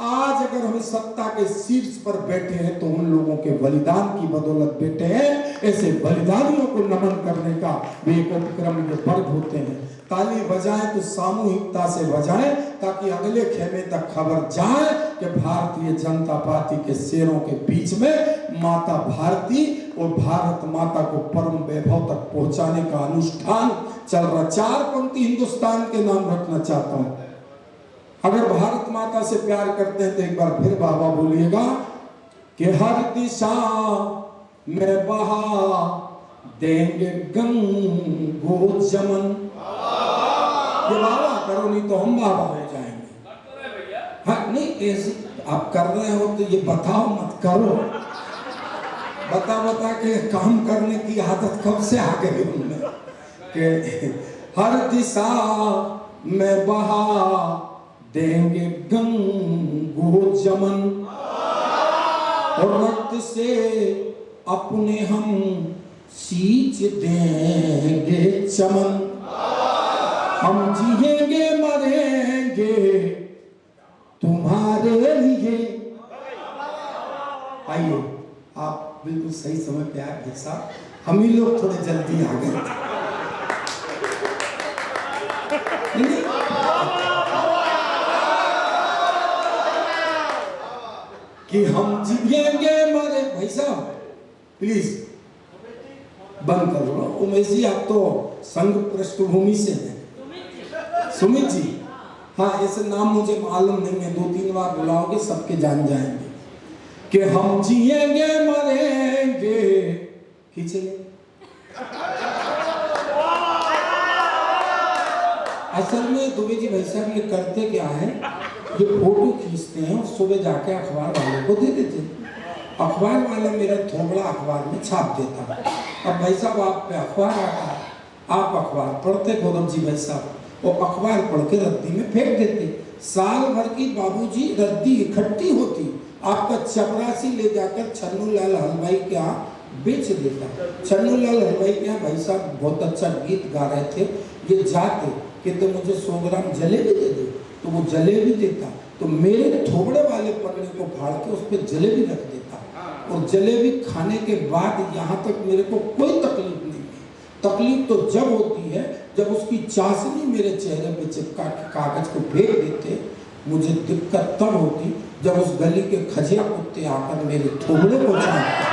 आज अगर हम सत्ता के शीर्ष पर बैठे हैं तो उन लोगों के बलिदान की बदौलत बैठे हैं। ऐसे बलिदानियों को नमन करने का भी एक उपक्रम के वर्ग होते हैं। ताली बजाएं तो सामूहिकता से बजाएं ताकि अगले खेमे तक खबर जाए कि भारतीय जनता पार्टी के शेरों के बीच में माता भारती और भारत माता को परम वैभव तक पहुंचाने का अनुष्ठान चल रहा। 4 पंक्ति हिंदुस्तान के नाम रखना चाहता हूं। अगर भारत माता से प्यार करते हैं तो एक बार फिर बाबा बोलिएगा कि हर दिशा में बहा देंगे गंगो जमन। ये बाबा करो, नहीं तो हम बाबा हो जाएंगे। हाँ नहीं, ऐसे आप कर रहे हो तो ये बताओ मत करो। बता बता के काम करने की आदत कब से आ गई उनमें कि हर दिशा में बहा देंगे गंगो जमन, और रक्त से अपने हम सींच देंगे चमन। हम जिएंगे मरेंगे तुम्हारे लिए। आइए, आप बिल्कुल सही समय पे आए भाई साहब, हम ही लोग थोड़े जल्दी आ गए थे। कि हम जिएंगे मरे, भाई साहब प्लीज बंद कर लो। उमेश जी आप तो संघ पृष्ठभूमि से हैं। सुमित जी, हाँ ऐसे नाम मुझे मालूम नहीं है, 2-3 बार बुलाओगे सबके जान जाएंगे कि हम जिएंगे मरेंगे खींचेंगे। असल में दुबे जी भाई साहब ये करते क्या है, ये फोटो खींचते हैं और सुबह जाके अखबार वाले को दे देते। अखबार वाला मेरा थोबड़ा अखबार में छाप देता। अब भाई साहब आप पे अखबार आता है, आप अखबार पढ़ते गौरव जी भाई साहब, वो अखबार पढ़ के रद्दी में फेंक देते। साल भर की बाबूजी रद्दी इकट्ठी होती, आपका चपरासी ले जाकर छन्नू लाल हलवाई के यहाँ बेच देता। छन्नू लाल हलवाई के यहाँ भाई साहब बहुत अच्छा गीत गा रहे थे, ये जाते कि तो मुझे 100 ग्राम जलेबी दे दो, तो वो जलेबी देता, तो मेरे थोबड़े वाले पन्ने को फाड़ के उस पर जलेबी रख देता। और जलेबी खाने के बाद यहाँ तक मेरे को कोई तकलीफ नहीं है। तकलीफ तो जब होती है जब उसकी चाशनी मेरे चेहरे पे चिपका के कागज को फेंक देते। मुझे दिक्कत तब होती जब उस गली के खजिया कुत्ते आकर मेरे थोबड़े को चाटते।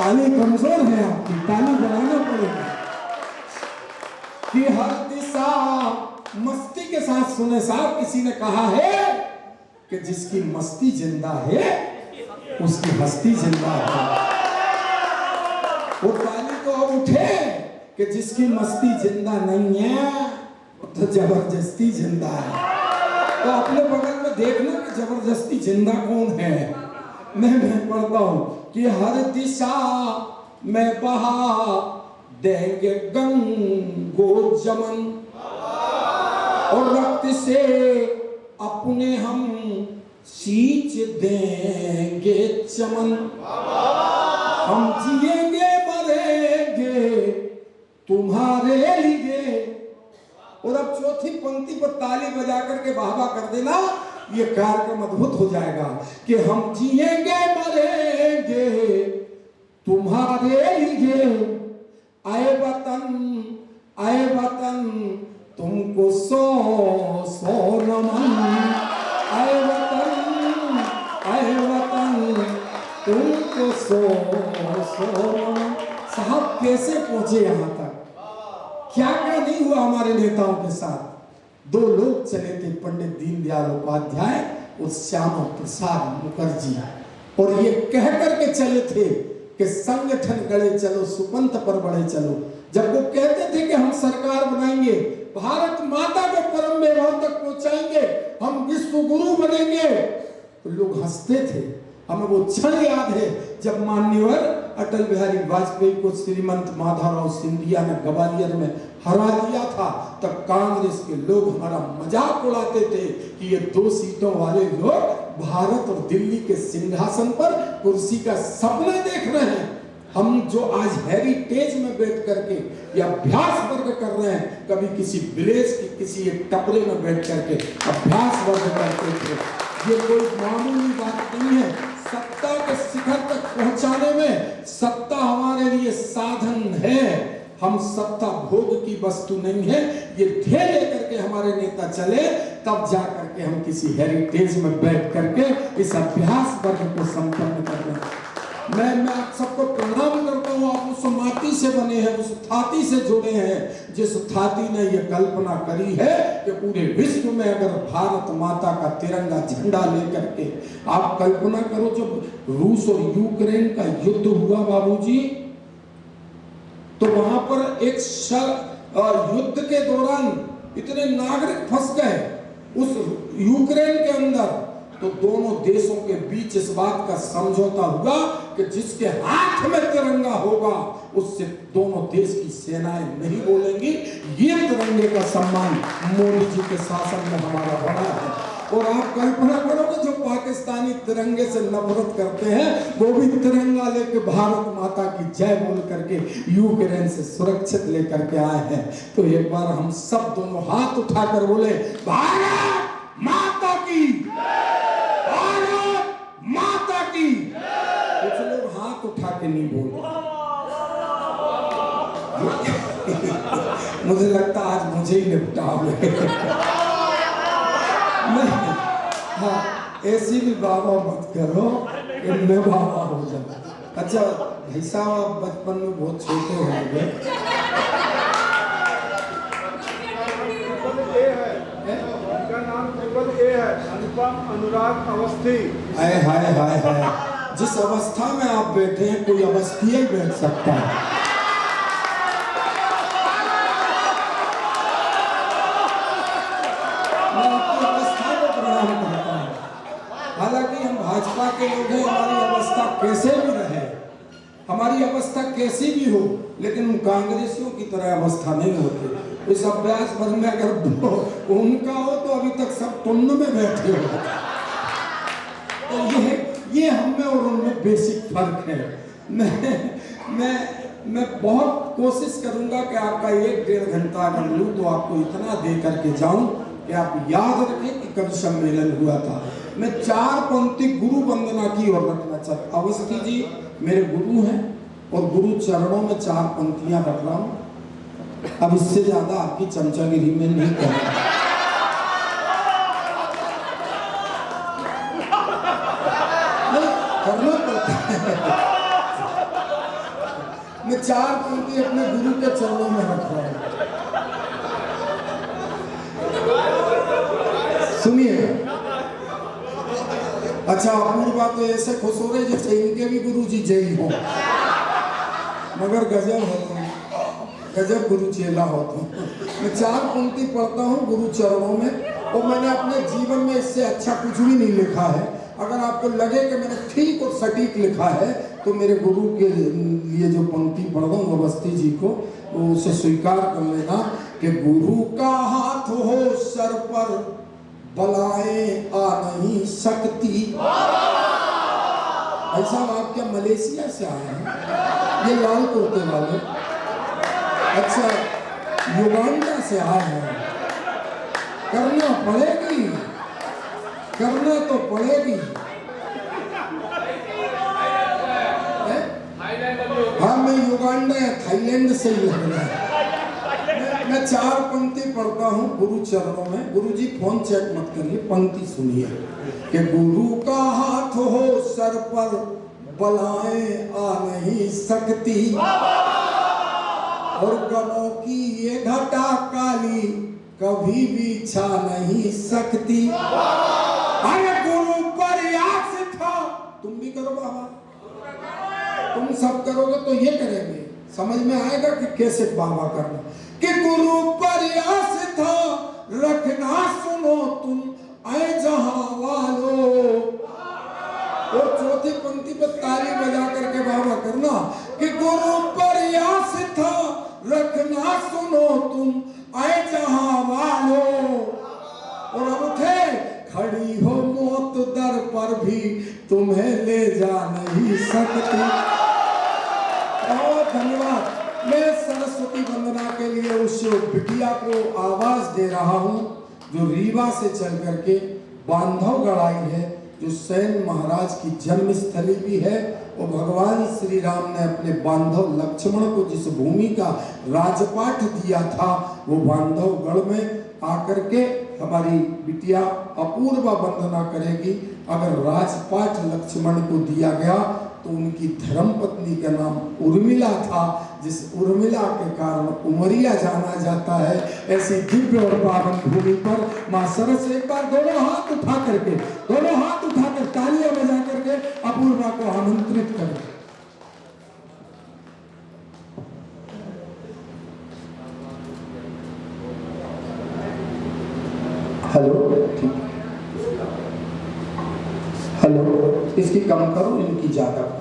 ताली कमजोर है आपकी, ताली बढ़ाना पड़ेगा कि हर दिशा मस्ती के साथ सुने। साहब किसी ने कहा है कि जिसकी मस्ती जिंदा है उसकी हस्ती जिंदा है। वो ताली तो अब उठे कि जिसकी मस्ती जिंदा नहीं है तो जबरदस्ती जिंदा है। तो अपने बगल में देखना कि जबरदस्ती जिंदा कौन है। मैं पढ़ता हूं कि हर दिशा में बहा देंगे गंगो जमन और रक्त से अपने हम सींच देंगे चमन। हम जिएंगे मरेंगे तुम्हारे लिए। और अब चौथी पंक्ति पर ताली बजा करके वाहवा कर देना, ये कार्यक्रम अद्भुत हो जाएगा कि हम जिएंगे मरेंगे तुम्हारे लिए। आए वतन तुमको 100 नमन। आए वतन तुमको 100 नमन। साहब कैसे पहुंचे यहाँ तक, क्या क्या नहीं हुआ हमारे नेताओं के साथ। 2 लोग चले थे, पंडित दीनदयाल उपाध्याय और श्यामा प्रसाद मुखर्जी, और ये कह करके चले थे कि संगठन गढ़े चलो सुपंथ पर बढ़े चलो। जब वो कहते थे कि हम सरकार बनाएंगे, भारत माता को परम वैभव तक पहुंचाएंगे, हम विश्व गुरु बनेंगे, तो लोग हंसते थे। हमें वो क्षण याद है जब माननीय अटल बिहारी वाजपेयी को श्रीमंत माधवराव सिंधिया ने ग्वालियर में हरा दिया था। तब कांग्रेस के लोग हमारा मजाक उड़ाते थे कि ये 2 सीटों वाले लोग भारत और दिल्ली के सिंहासन पर कुर्सी का सपना देख रहे हैं। हम जो आज हेरिटेज में बैठ करके या अभ्यास वर्ग कर रहे हैं, कभी किसी विलेज की किसी एक टपरे में बैठ करके अभ्यास वर्ग करते थे। ये कोई मामूली बात नहीं है। सत्ता के शिखर तक पहुंचाने में सत्ता हमारे लिए साधन है, हम सत्ता भोग की वस्तु नहीं है। ये ध्येय लेकर के हमारे नेता चले, तब जा करके हम किसी हेरिटेज में बैठ करके इस अभ्यास वर्ग को संपन्न कर रहे हैं। मैं आप सबको प्रणाम करता हूँ। आप उस माटी से बने हैं, उस थाती से जुड़े हैं जिस थाती ने ये कल्पना करी है कि पूरे विश्व में अगर भारत माता का तिरंगा झंडा लेकर के, आप कल्पना करो जब रूस और यूक्रेन का युद्ध हुआ बाबूजी, तो वहां पर एक युद्ध के दौरान इतने नागरिक फंस गए उस यूक्रेन के अंदर, तो दोनों देशों के बीच इस बात का समझौता हुआ कि जिसके हाथ में तिरंगा होगा उससे दोनों देश की सेनाएं नहीं बोलेंगी। ये तिरंगे का सम्मान मोदी जी के शासन में हमारा बड़ा है। और आप कल्पना करोगे जो पाकिस्तानी तिरंगे से नफरत करते हैं, वो भी तिरंगा लेके भारत माता की जय बोल करके यूक्रेन से सुरक्षित लेकर के आए हैं। तो एक बार हम सब दोनों हाथ उठाकर बोले भारत माता की, भारत माता की। कुछ लोग हाथ उठा के नहीं बोल रहे। मुझे लगता आज मुझे ही निपटाओगे। हाँ, ऐसी भी बाबा मत करो कि मैं बाबा हो जाऊं। अच्छा भाई साहब आप बचपन में बहुत छोटे होंगे। उनका नाम ट्रिपल ए है, अनुपम अनुराग अवस्थी। हाय हाय हाय हाय, जिस अवस्था में आप बैठे हैं कोई अवस्थी ही बैठ सकता है। मैं आपकी अवस्था को प्रणाम करता हूँ। हालांकि हम भाजपा के लोग हैं, हमारी अवस्था कैसे भी रहे, हमारी अवस्था कैसी भी हो, लेकिन हम कांग्रेसियों की तरह अवस्था नहीं होती। इस अभ्यास भर में अगर उनका हो तो अभी तक सब तुन्न में बैठे हो। तो ये हम में और उनमें बेसिक फर्क है। मैं बहुत कोशिश करूंगा कि आपका 1-1.5 घंटा अगर लूँ तो आपको इतना दे करके जाऊं कि आप याद रखें कि कब सम्मेलन हुआ था। मैं 4 पंक्ति गुरु वंदना की ओर रखना चाहता हूँ। अवस्थी जी मेरे गुरु हैं और गुरु चरणों में 4 पंक्तियां रख रहा हूँ। अब इससे ज्यादा आपकी चमचागिरी में नहीं करूँगा। करना पड़ता है। मैं 4 पंक्ति अपने गुरु के चरणों में रख रहा हूँ। सुनिए। अच्छा अपूर्वा तो ऐसे खुश हो रहे जैसे इनके भी गुरु जी जय हो, मगर गजब हो तुम, गजब गुरु चेला हो तुम। मैं 4 पंक्ति पढ़ता हूँ गुरु चरणों में, और मैंने अपने जीवन में इससे अच्छा कुछ भी नहीं लिखा है। अगर आपको लगे कि मैंने ठीक और सटीक लिखा है तो मेरे गुरु के लिए जो पंक्ति पढ़ रहा हूँ अवस्थी जी को, तो उसे स्वीकार कर लेना कि गुरु का हाथ हो सर पर, बलाए आ नहीं सकती। ऐसा आप क्या मलेशिया से आए हैं? ये लाल कुर्ते वाले, अच्छा युगांडा से आए हैं। करना पड़ेगी, करना तो पड़ेगी। हाँ मैं युगांडा या थाईलैंड से ही लग रहा है। मैं 4 पंक्ति पढ़ता हूँ गुरु चरणों में। गुरु जी फोन चेक मत करिए, पंक्ति सुनिए कि गुरु का हाथ हो सर पर, बलाए आ नहीं सकती, और गमों की ये घटा काली कभी भी छा नहीं सकती। अरे गुरु प्रयास था, तुम भी करो बाबा, तुम सब करोगे तो ये करेंगे। समझ में आएगा कि कैसे बाबा करना। कि गुरु प्रयास था रखना सुनो तुम आए जहां वालों। और चौथी पंक्ति पे ताली बजा करके बाबा करना कि गुरु प्रयास था रखना सुनो तुम आए जहां वालों। और अब उठे खड़ी हो मौत दर पर भी तुम्हें ले जा नहीं सकती। बहुत धन्यवाद। मैं सरस्वती वंदना के लिए उस बिटिया को आवाज दे रहा हूँ जो रीवा से चल करके बांधवगढ़ आई है, जो सैन महाराज की जन्म स्थली भी है। और भगवान श्री राम ने अपने बांधव लक्ष्मण को जिस भूमि का राजपाट दिया था वो बांधवगढ़ में आकर के हमारी बिटिया अपूर्वा वंदना करेगी। अगर राजपाट लक्ष्मण को दिया गया तो उनकी धर्मपत्नी का नाम उर्मिला था, जिस उर्मिला के कारण उमरिया जाना जाता है। ऐसी दिव्य और पावन भूमि पर मां सरस एक बार दोनों हाथ उठा कर तालियां बजा करके अपूर्वा को आमंत्रित करें। हेलो, ठीक, हेलो, इसकी कम करो, इनकी ज्यादा करो।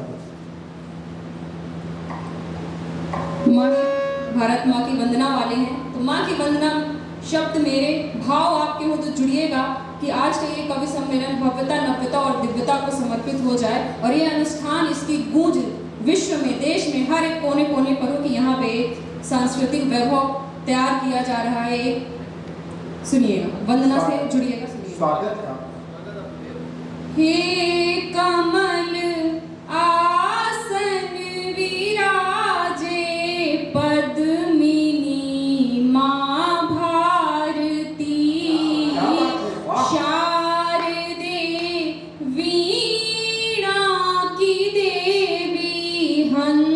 माँ भारत माँ की वंदना वाले हैं, तो माँ की वंदना शब्द मेरे, भाव आपके हो तो जुड़िएगा कि आज का ये कवि सम्मेलन भव्यता, नव्यता और दिव्यता को समर्पित हो जाए। और ये अनुष्ठान, इसकी गूंज विश्व में, देश में हर एक कोने कोने पर हो कि यहाँ पे एक सांस्कृतिक वैभव तैयार किया जा रहा है। सुनिएगा, वंदना से जुड़िएगा, सुनिएगा। स्वागत है। हे कमल आसन विराजे पद्मिनी माँ भारती, शारदे वीणा की देवी हंस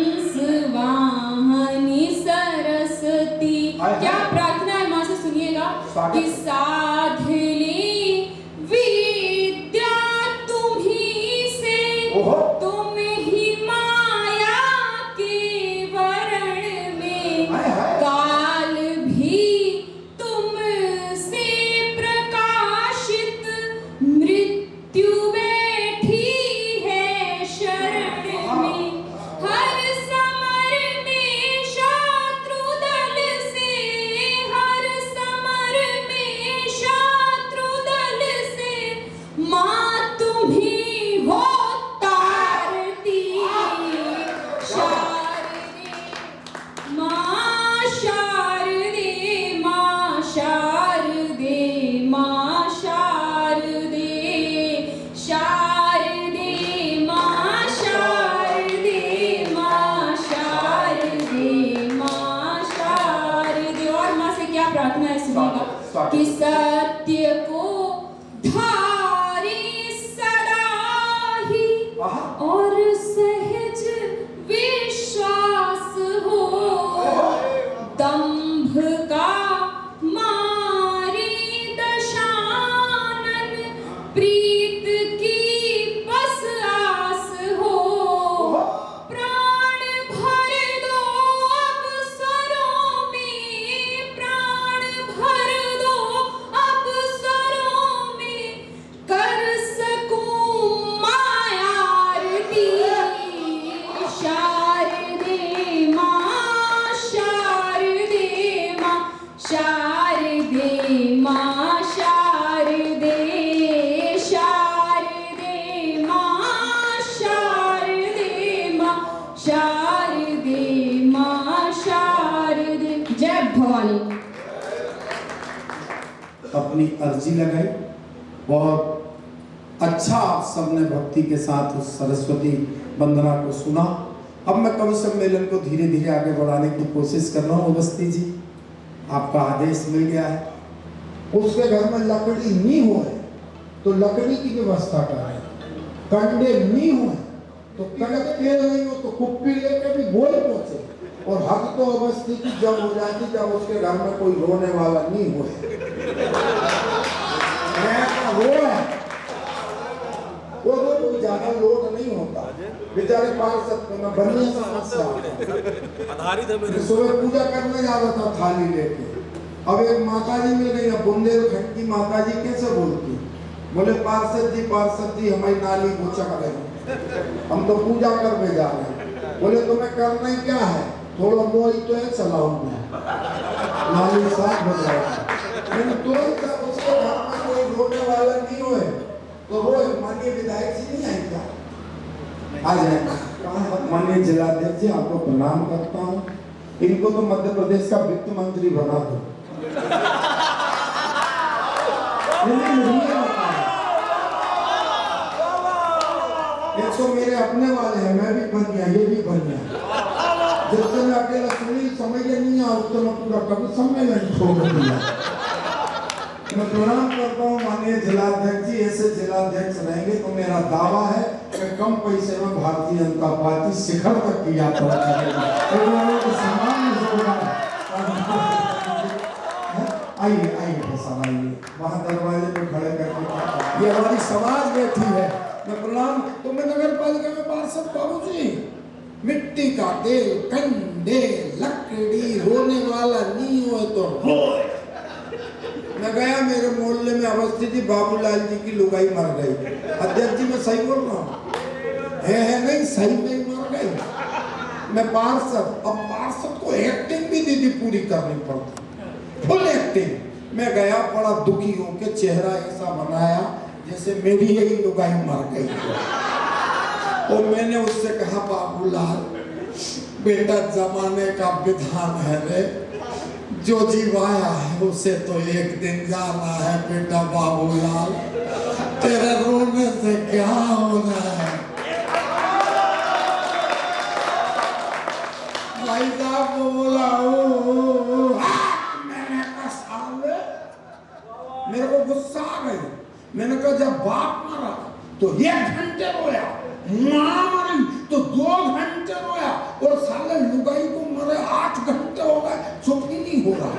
सुनिएगा स्वागत। कि सत्य को धारी सदा ही और सहज विश्वास हो, दंभ का मारी दशानन प्रीत की बस आस हो, प्राण भर दो अवसरों में, प्राण भर दो अवसरों में, कर सकूं मायारती, शारदे माँ, शारदे माँ, शारदे माँ, शारदे, शारदे माँ, शारदे माँ, शारदे माँ, शारदे। जय भवानी। अपनी अर्जी लगाई, बहुत अच्छा आप सबने भक्ति के साथ उस सरस्वती वंदना को सुना। अब मैं कवि सम्मेलन को धीरे धीरे आगे बढ़ाने की कोशिश कर रहा हूँ। अवस्थी जी, आपका आदेश मिल गया है। उसके घर में लकड़ी नहीं हुए तो लकड़ी की व्यवस्था करें, कंडे नहीं हुए तो कंडे नहीं हो तो कुप्पी लेके भी गोल पहुंचे। और हक तो अवस्थी की जब हो जाती जब उसके घर में कोई रोने वाला नहीं हुए। वो कोई ज्यादा लोड नहीं होता, बेचारे पार्षद में बढ़िया समस्या आधारित है। सुबह पूजा करने जा रहा था थाली लेके, अब एक माता जी मिल गई। बुंदेलखंड की माता जी कैसे बोलती, बोले पार्षद जी हमारी नाली बुचक रही, हम तो पूजा करने जा रहे हैं। बोले तुम्हें करना ही क्या है, थोड़ा मोही तो है चलाऊ में, नाली साफ हो जाएगी। मैंने तुरंत उसके घर में कोई रोने वाला नहीं हुए तो रोज माननीय विधायक जी नहीं आएगा, आ जाएगा। माननीय जिलाध्यक्ष जी आपको प्रणाम करता हूँ। इनको तो मध्य प्रदेश का वित्त मंत्री बना दो। ये तो मेरे अपने वाले हैं, मैं भी बन गया, ये भी बन गया। जब तक मैं अकेला सुनी समझ नहीं आया तो मैं पूरा कभी सम्मेलन छोड़ दिया। मैं प्रणाम करता हूँ माननीय जिलाध्यक्ष जी। ऐसे जिलाध्यक्ष रहेंगे तो मेरा दावा है कि कम पैसे में भारतीय जनता पार्टी शिखर तक की यात्रा करेगी। आइए आइए सब आइए, वहाँ दरवाजे पे खड़े करके ये हमारी समाज बैठी है। मैं प्रणाम तो मैं नगर पालिका में पार्षद बाबू जी, मिट्टी का तेल, कंडे, लकड़ी, रोने वाला नहीं हो तो रोए। मैं गया मेरे मोहल्ले में अवस्थी थी, बाबूलाल जी की लुगाई मर गई। अध्यक्ष जी मैं सही बोल रहा हूँ, है नहीं सही में मर गई। मैं पार्षद, अब पार्षद को एक्टिंग भी दीदी पूरी करनी पड़ती, फुल एक्टिंग। मैं गया बड़ा दुखी होकर चेहरा ऐसा बनाया जैसे मेरी यही लुगाई मर गई है। और मैंने उससे कहा बाबूलाल बेटा जमाने का विधान है रे, जो जीवाया है उसे तो एक दिन जाना है बेटा बाबूलाल, तेरे रोने से क्या होना है। भाई साहब को बोला मैंने कहा साले, मेरे को गुस्सा आ गई। मैंने कहा जब बाप मरा तो 1 घंटे रोया, माँ मरी तो 2 घंटे रोया, और साले लुगाई को मरे 8 घंटे हो गए, चुप ही नहीं हो रहा।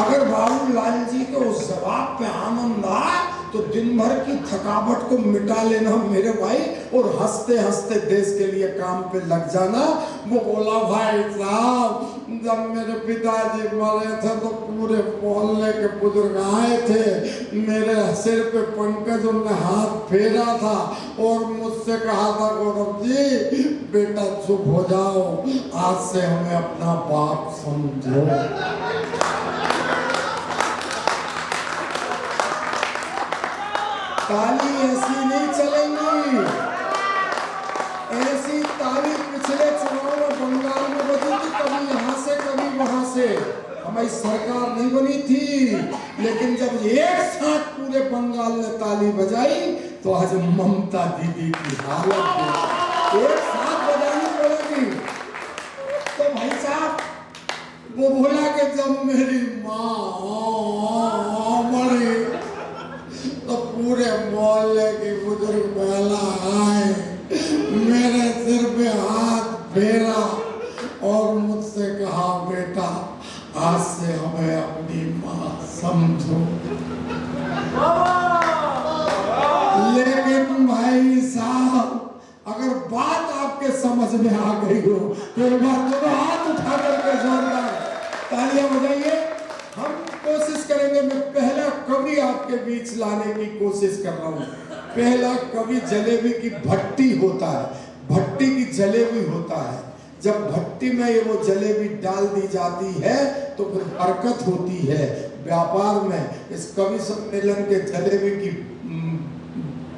अगर बाबूलाल जी के उस जवाब पे आनंद आए तो दिन भर की थकावट को मिटा लेना मेरे भाई, और हंसते हंसते देश के लिए काम पे लग जाना। वो बोला भाई साहब जब मेरे पिताजी मरे थे तो पूरे मोहल्ले के बुजुर्ग आए थे, मेरे सिर पे पंकज उन्होंने हाथ फेरा था और मुझसे कहा था गौरव जी बेटा चुप हो जाओ, आज से हमें अपना बाप समझो। ताली ऐसी नहीं चलेगी, ऐसी ताली पिछले चुनाव में बंगाल में बजी थी, कभी यहाँ से कभी वहां से। हमारी सरकार नहीं बनी थी, लेकिन जब एक साथ पूरे बंगाल ने ताली बजाई तो आज ममता दीदी की हालत है, एक साथ बजानी पड़ेगी। तो भाई साहब वो बोला कि जब जब मेरी माँ मरी तो पूरे मोहल्ले के बुजुर्ग महिला आए, मेरे सिर पे हाथ फेरा और मुझसे कहा, बेटा आज से हमें अपनी माँ समझो। लेकिन भाई साहब, अगर बात आपके समझ में आ गई हो तो एक बार दोनों हाथ उठा करके जोरदार तालियां बजाइए। हम कोशिश करेंगे, मैं पहला कवि आपके बीच लाने की कोशिश कर रहा हूँ। पहला कवि जलेबी की भट्टी होता है, भट्टी की जलेबी होता है। जब भट्टी में ये वो जलेबी डाल दी जाती है तो फिर हरकत होती है व्यापार में। इस कवि सम्मेलन के जलेबी की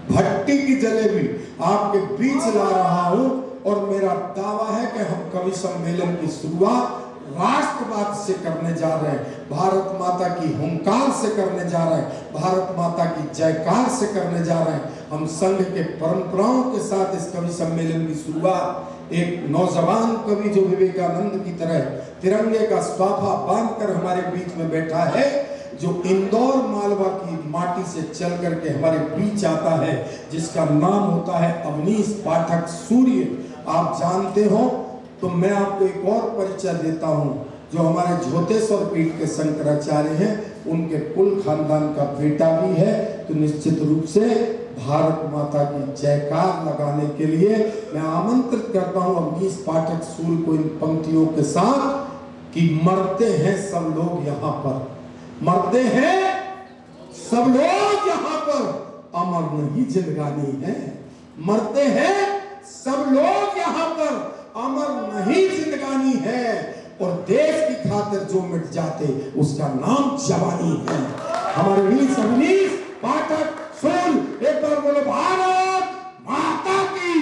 भट्टी की जलेबी आपके बीच ला रहा हूं और मेरा दावा है कि हम कवि सम्मेलन की शुरुआत राष्ट्रवाद से करने जा रहे हैं, भारत माता की हुंकार से करने जा रहे हैं, भारत माता की जयकार से करने जा रहे हैं। हम संघ के परंपराओं के साथ इस कवि सम्मेलन की शुरुआत एक नौजवान कवि जो विवेकानंद की तरह तिरंगे का स्वाफा बांधकर हमारे बीच में बैठा है, जो इंदौर मालवा की माटी से चल करके हमारे बीच आता है, जिसका नाम होता है अवनीश पाठक सूर्य। आप जानते हो तो मैं आपको एक और परिचय देता हूं, जो हमारे झोतेश्वर पीठ के शंकराचार्य हैं, उनके कुल खानदान का बेटा भी है। तो निश्चित रूप से भारत माता की जयकार लगाने के लिए मैं आमंत्रित करता हूं अवनीश पाठक सूर्य को इन पंक्तियों के साथ कि मरते हैं सब लोग यहाँ पर, मरते हैं सब लोग यहाँ पर, अमर नहीं जिंदगानी है। मरते हैं सब लोग यहाँ पर, अमर नहीं जिंदगानी है। और देश की खातिर जो मिट जाते उसका नाम जवानी है। हमारे वीर अवनीश पाठक सूर्य, एक बार बोलो भारत माता की।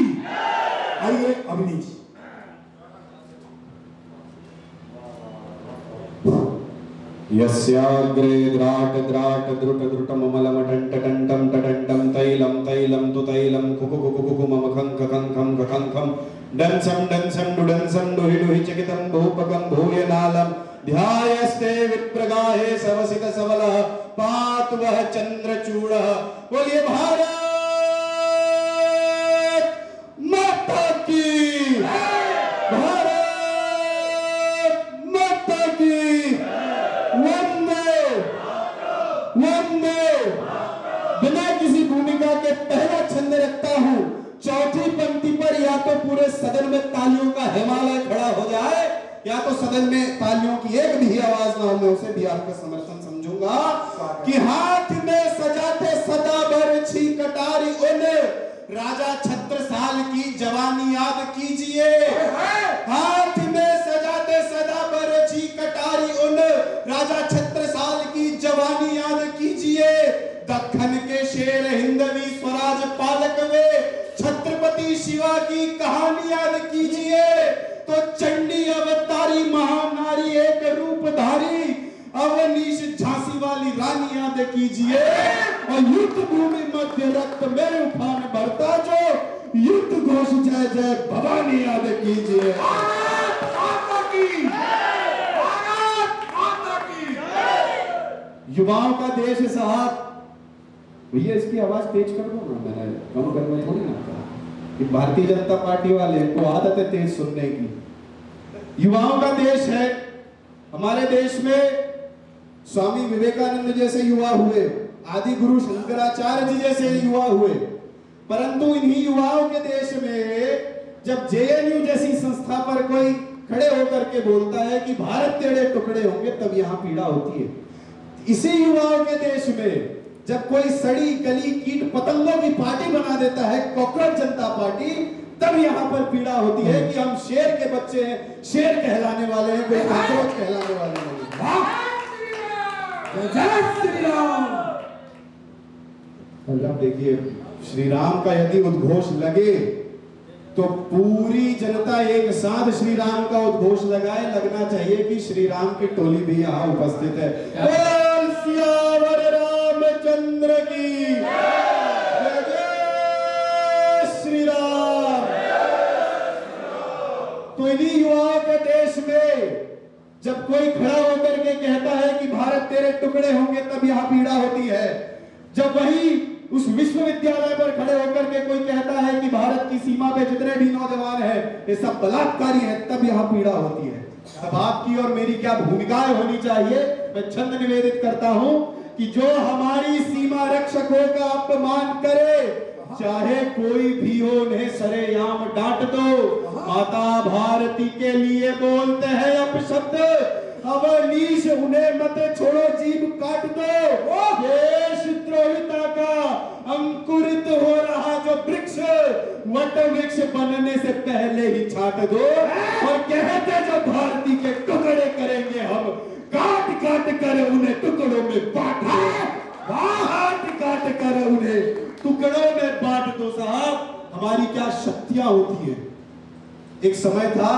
आइए अवनीश। यस्याग्रे द्राट द्राट द्रुट द्रुटम मलम टंट टंटम टटंटम तैलम तैलम तु तैलम कुकु कुकु कुकु मम खंख खंखम खंखम डंसम डुडंसम डुहि डुहि चकितम भूपकम भूयनालम ध्यायस्ते विप्रगाहे सवसित सबलः पात वह चंद्रचूड़ः। बोलिए भारत माता की, भारत माता की, वंदे वंदे। बिना किसी भूमिका के पहला छंद रखता हूं, चौथी पंक्ति पर या तो पूरे सदन में तालियों का हिमालय खड़ा हो जाए, या तो सदन में तालियों की एक भी आवाज ना हो, मैं उसे भी आपका समर्थन समझूंगा। कि हाथ में सजाते सदा बरछी कटारी उन राजा छत्रसाल की जवानी याद कीजिए। हाथ में सजाते सदा बरछी कटारी उन राजा छत्रसाल की जवानी याद कीजिए। दक्खन के शेर हिंदवी स्वराज पालक वे छत्रपति शिवा की कहानी याद कीजिए। तो चंडी अवतारी महानारी एक रूपधारी अवनीश झांसी वाली रानी याद कीजिए। और युद्ध भूमि मध्य रक्त में उफान भरता जो युद्ध घोष जय जय भवानी याद कीजिए। युवाओं का देश साहब, भैया इसकी आवाज तेज कर दो ना, मैंने कम करना थोड़ी ना कहा कि भारतीय जनता पार्टी वाले को आदत है तेज सुनने की। युवाओं का देश है। हमारे देश में स्वामी विवेकानंद जैसे युवा हुए, आदि गुरु शंकराचार्य जी जैसे युवा हुए, परंतु इन्हीं युवाओं के देश में जब जेएनयू जैसी संस्था पर कोई खड़े होकर के बोलता है कि भारत तेरे टुकड़े होंगे, तब यहाँ पीड़ा होती है। इसी युवाओं के देश में जब कोई सड़ी गली कीट पतंगों की पार्टी बना देता है, कॉकरोच जनता पार्टी, तब यहाँ पर पीड़ा होती है कि हम शेर के बच्चे हैं, शेर कहलाने वाले हैं, कोई कॉकरोच कहलाने वाले नहीं। अब देखिए, श्री राम का यदि उद्घोष लगे तो पूरी जनता एक साथ श्री राम का उद्घोष लगाए। लगना चाहिए कि श्री राम की टोली भी यहाँ उपस्थित है। बोल सियावर रामचंद्र की जय, जय श्री राम। तो इन्हीं युवाओं के देश में जब कोई खड़ा होकर के कहता है कि भारत तेरे टुकड़े होंगे तब यहाँ पीड़ा होती है। जब वही उस विश्वविद्यालय पर खड़े होकर के कोई कहता है कि भारत की सीमा पे जितने भी नौजवान हैं ये सब बलात्कारी हैं, तब यहाँ पीड़ा होती है। अब आपकी और मेरी क्या भूमिकाएं होनी चाहिए? मैं छंद निवेदित करता हूं कि जो हमारी सीमा रक्षकों का अपमान करे, चाहे कोई भी हो, उन्हें सरेआम डांट दो। माता भारती के लिए बोलते हैं अपशब्द, अवनीश उन्हें मत छोड़ो, जीभ काट दो। देशद्रोहिता का अंकुरित हो रहा जो वृक्ष, वट वृक्ष बनने से पहले ही छाट दो। और कहते जो भारती के टुकड़े करेंगे हम, काट काट कर उन्हें टुकड़ों में बांट दो। काट काट कर उन्हें टुकड़ों में बांट दो। साहब, हमारी क्या शक्तियां होती है। एक समय था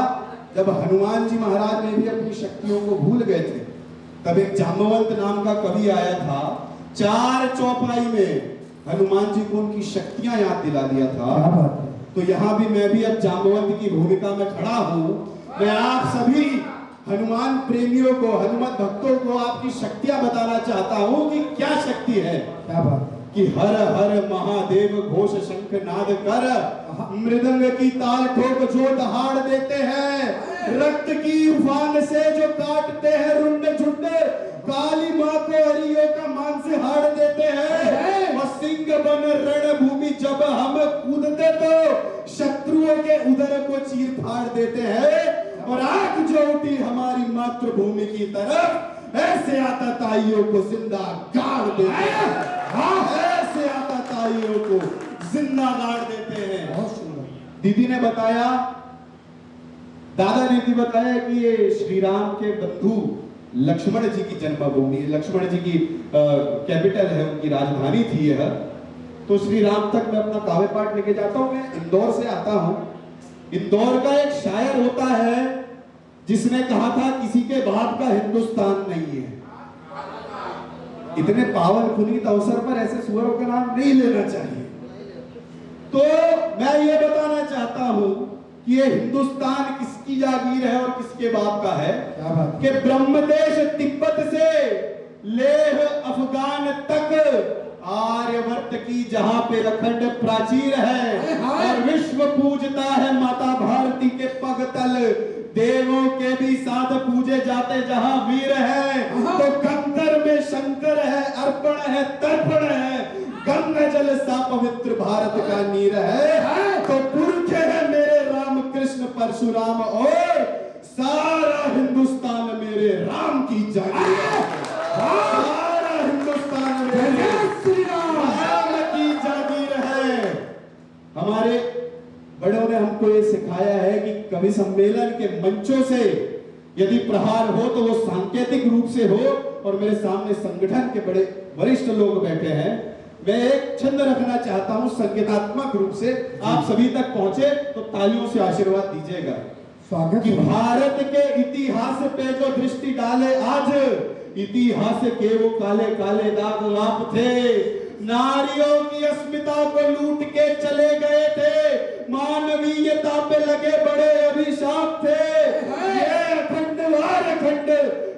जब हनुमान जी महाराज ने भी अपनी शक्तियों को भूल गए थे, तब एक जाम्बवंत नाम का कवि आया था, 4 चौपाई में हनुमान जी को उनकी शक्तियां याद दिला दिया था। तो यहाँ भी मैं भी अब जाम्बवंत की भूमिका में खड़ा हूँ। मैं आप सभी हनुमान प्रेमियों को, हनुमत भक्तों को आपकी शक्तियां बताना चाहता हूँ कि क्या शक्ति है। क्या बात कि हर हर महादेव घोष शंख नाद कर, मृदंग की ताल ठोक जो दहाड़ देते हैं, रक्त की उफान से जो काटते हैं रुंड झुंड, काली माँ को हरियों का मान से हाड़ देते हैं। और सिंह बन रणभूमि जब हम कूदते तो शत्रुओं के उदर को चीर फाड़ देते हैं। और आग जो उठी हमारी मातृभूमि की तरफ, ऐसे आतताइयों को जिंदा गाड़ देते हैं। हाँ, ऐसे आतताइयों को जिंदा गाड़ देते हैं। बहुत सुंदर। दीदी ने बताया, दादा ने भी बताया कि ये श्री राम के बंधु लक्ष्मण जी की जन्मभूमि, लक्ष्मण जी की कैपिटल है, उनकी राजधानी थी यह। तो श्री राम तक मैं अपना काव्य पाठ लेके जाता हूँ। मैं इंदौर से आता हूँ। इंदौर का एक शायर होता है जिसने कहा था किसी के बाप का हिंदुस्तान नहीं है। इतने पावन पुनीत अवसर पर ऐसे सुअरों का नाम नहीं लेना चाहिए। तो मैं ये बताना चाहता हूं कि ये हिंदुस्तान किसकी जागीर है और किसके बाप का है। कि ब्रह्मदेश तिब्बत से लेह अफगान तक आर्यवर्त की जहां पे अखंड प्राचीर है, और विश्व पूजता है माता भारती के पग तल। देवों के भी साथ पूजे जाते जहां वीर है। तो कंकर में शंकर है, अर्पण है, तर्पण है, गंगा जल सा पवित्र भारत का नीर है। तो पुरखे है मेरे राम कृष्ण परशुराम, और सारा हिंदुस्तान मेरे राम की जागीर है। सारा हिंदुस्तान मेरे राम की जागीर है। हमारे बड़ों ने हमको ये सिखाया है कि कवि सम्मेलन के मंचों से यदि प्रहार हो तो वो सांकेतिक रूप से हो। और मेरे सामने संगठन के बड़े वरिष्ठ लोग बैठे हैं। मैं एक छंद रखना चाहता हूं संगीतात्मक रूप से, आप सभी तक पहुंचे तो तालियों से आशीर्वाद दीजिएगा। स्वागत कि भारत के इतिहास पे जो दृष्टि डाले आज, इतिहास के वो काले काले दाग आप थे। नारियों की अस्मिता को लूट के चले गए थे, मानवीयता पे लगे बड़े अभिशाप थे। ये अखंडवार खंड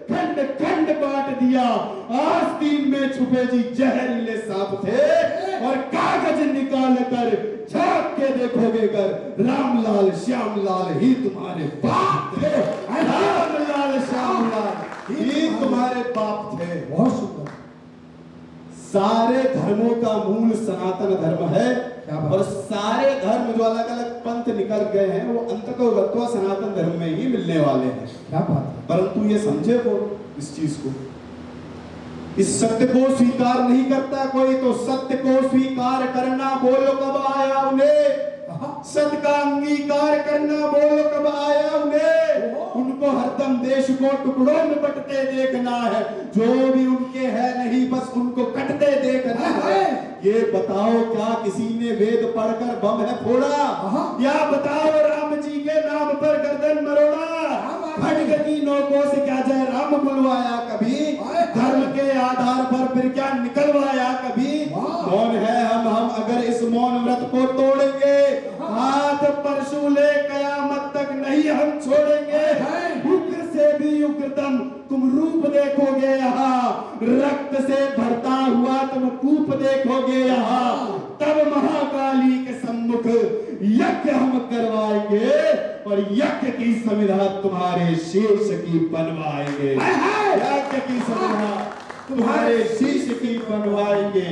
खंड खंड बांट दिया, आस्तीन में छुपे जी जहरीले सांप थे। और कागज निकाल कर झांक के देखोगे कर, रामलाल श्यामलाल ही तुम्हारे बाप थे। रामलाल श्यामलाल ही तुम्हारे बाप थे। बहुत सुंदर। सारे धर्मों का मूल सनातन धर्म है, और सारे धर्म जो अलग अलग पंथ निकल गए हैं वो अंततः सनातन धर्म में ही मिलने वाले हैं। क्या बात। परंतु ये समझे वो इस चीज को, इस सत्य को स्वीकार नहीं करता कोई। तो सत्य को स्वीकार करना बोलो कब आया उन्हें, सत्य का अंगीकार करना बोलो कब आया उन्हें। उनको हरदम देश को टुकड़ों में बंटते देखना है, जो भी उनके है नहीं बस उनको कटते देखना है। ये बताओ क्या किसी ने वेद पढ़कर बम है फोड़ा, या बताओ राम जी के नाम पर गर्दन मरोड़ा। खड्ग की नोकों से क्या जय राम बुलवाया कभी, धर्म के आधार पर फिर क्या निकलवाया कभी। मौन है हम अगर इस मौन व्रत को तोड़ेंगे, हाथ परशु ले कयामत तक नहीं हम छोड़ेंगे। उग्र से भी उग्र कृतम, तुम रूप देखोगे यहाँ, रक्त से भरता हुआ तुम कूप देखोगे यहाँ, तब महाकाली के सम्मुख यज्ञ हम करवाएंगे और यज्ञ की संविधा तुम्हारे शीर्ष की बनवाएंगे। यज्ञ की संविधा तुम्हारे शीर्ष की बनवाएंगे।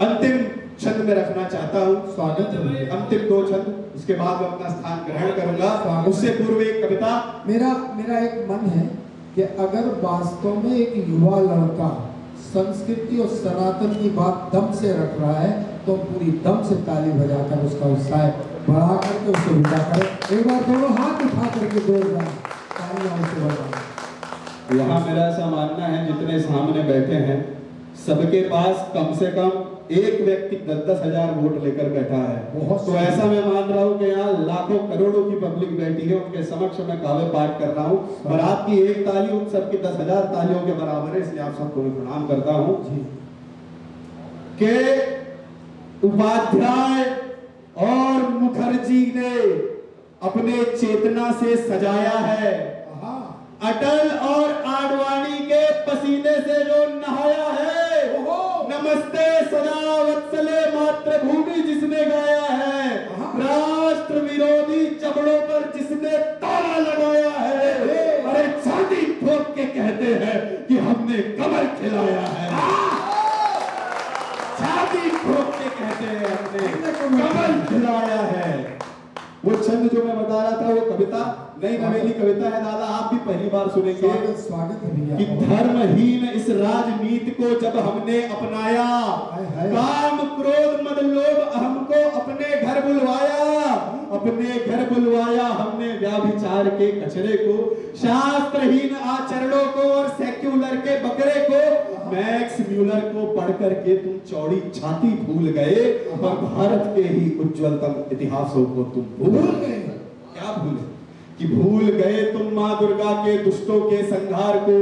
अंतिम छंद में रखना चाहता हूँ, स्वागत है, अंतिम 2 छंद, उसके बाद मैं अपना स्थान ग्रहण करूंगा। उससे पूर्व एक कविता। मेरा एक मन है कि अगर वास्तव में एक युवा लड़का संस्कृति और सनातन की बात दम से रख रहा है तो पूरी दम से ताली बजाकर उसका उत्साह बढ़ा करके उसे विदा करें। एक बार दोनों हाथ उठा करके जोरदार तालियां उसे बजाएं। यहाँ मेरा ऐसा मानना है, जितने सामने बैठे हैं सबके पास कम से कम एक व्यक्ति 10-10 हजार वोट लेकर बैठा है। तो ऐसा मैं मान रहा हूँ कि यहाँ लाखों करोड़ों की पब्लिक बैठी है, उनके समक्ष मैं काव्य पाठ कर रहा हूँ और आपकी एक ताली उन सबकी 10,000 तालियों के बराबर है, इसलिए आप सबको मैं प्रणाम करता हूँ। कि उपाध्याय और मुखर्जी ने अपने चेतना से सजाया है, अटल और आडवाणी के पसीने से जो नहाया है, नमस्ते सदा वत्सले मातृभूमि जिसने गाया है, राष्ट्र विरोधी जबड़ों पर जिसने ताला लगाया है, अरे छाती ठोक के कहते हैं कि हमने कमर खिलाया है, छाती ठोक के कहते हैं हमने कमर खिलाया है। वो छंद जो मैं बता रहा था वो कविता नई नवेली कविता है दादा, आप भी पहली बार सुनेंगे। स्वागत है भैया। कि धर्महीन इस राजनीति को जब हमने अपनाया, काम क्रोध मद लोभ हमको अपने घर बुलवाया, हमने व्याभिचार के कचरे को, शास्त्रहीन आचरणों को और सेक्युलर के बकरे को, मैक्स म्यूलर को पढ़ करके तुम चौड़ी छाती भूल गए और भारत के ही उज्जवलतम इतिहासों को तुम भूल गए। क्या भूले? कि भूल गए तुम माँ दुर्गा के दुष्टों के संहार को,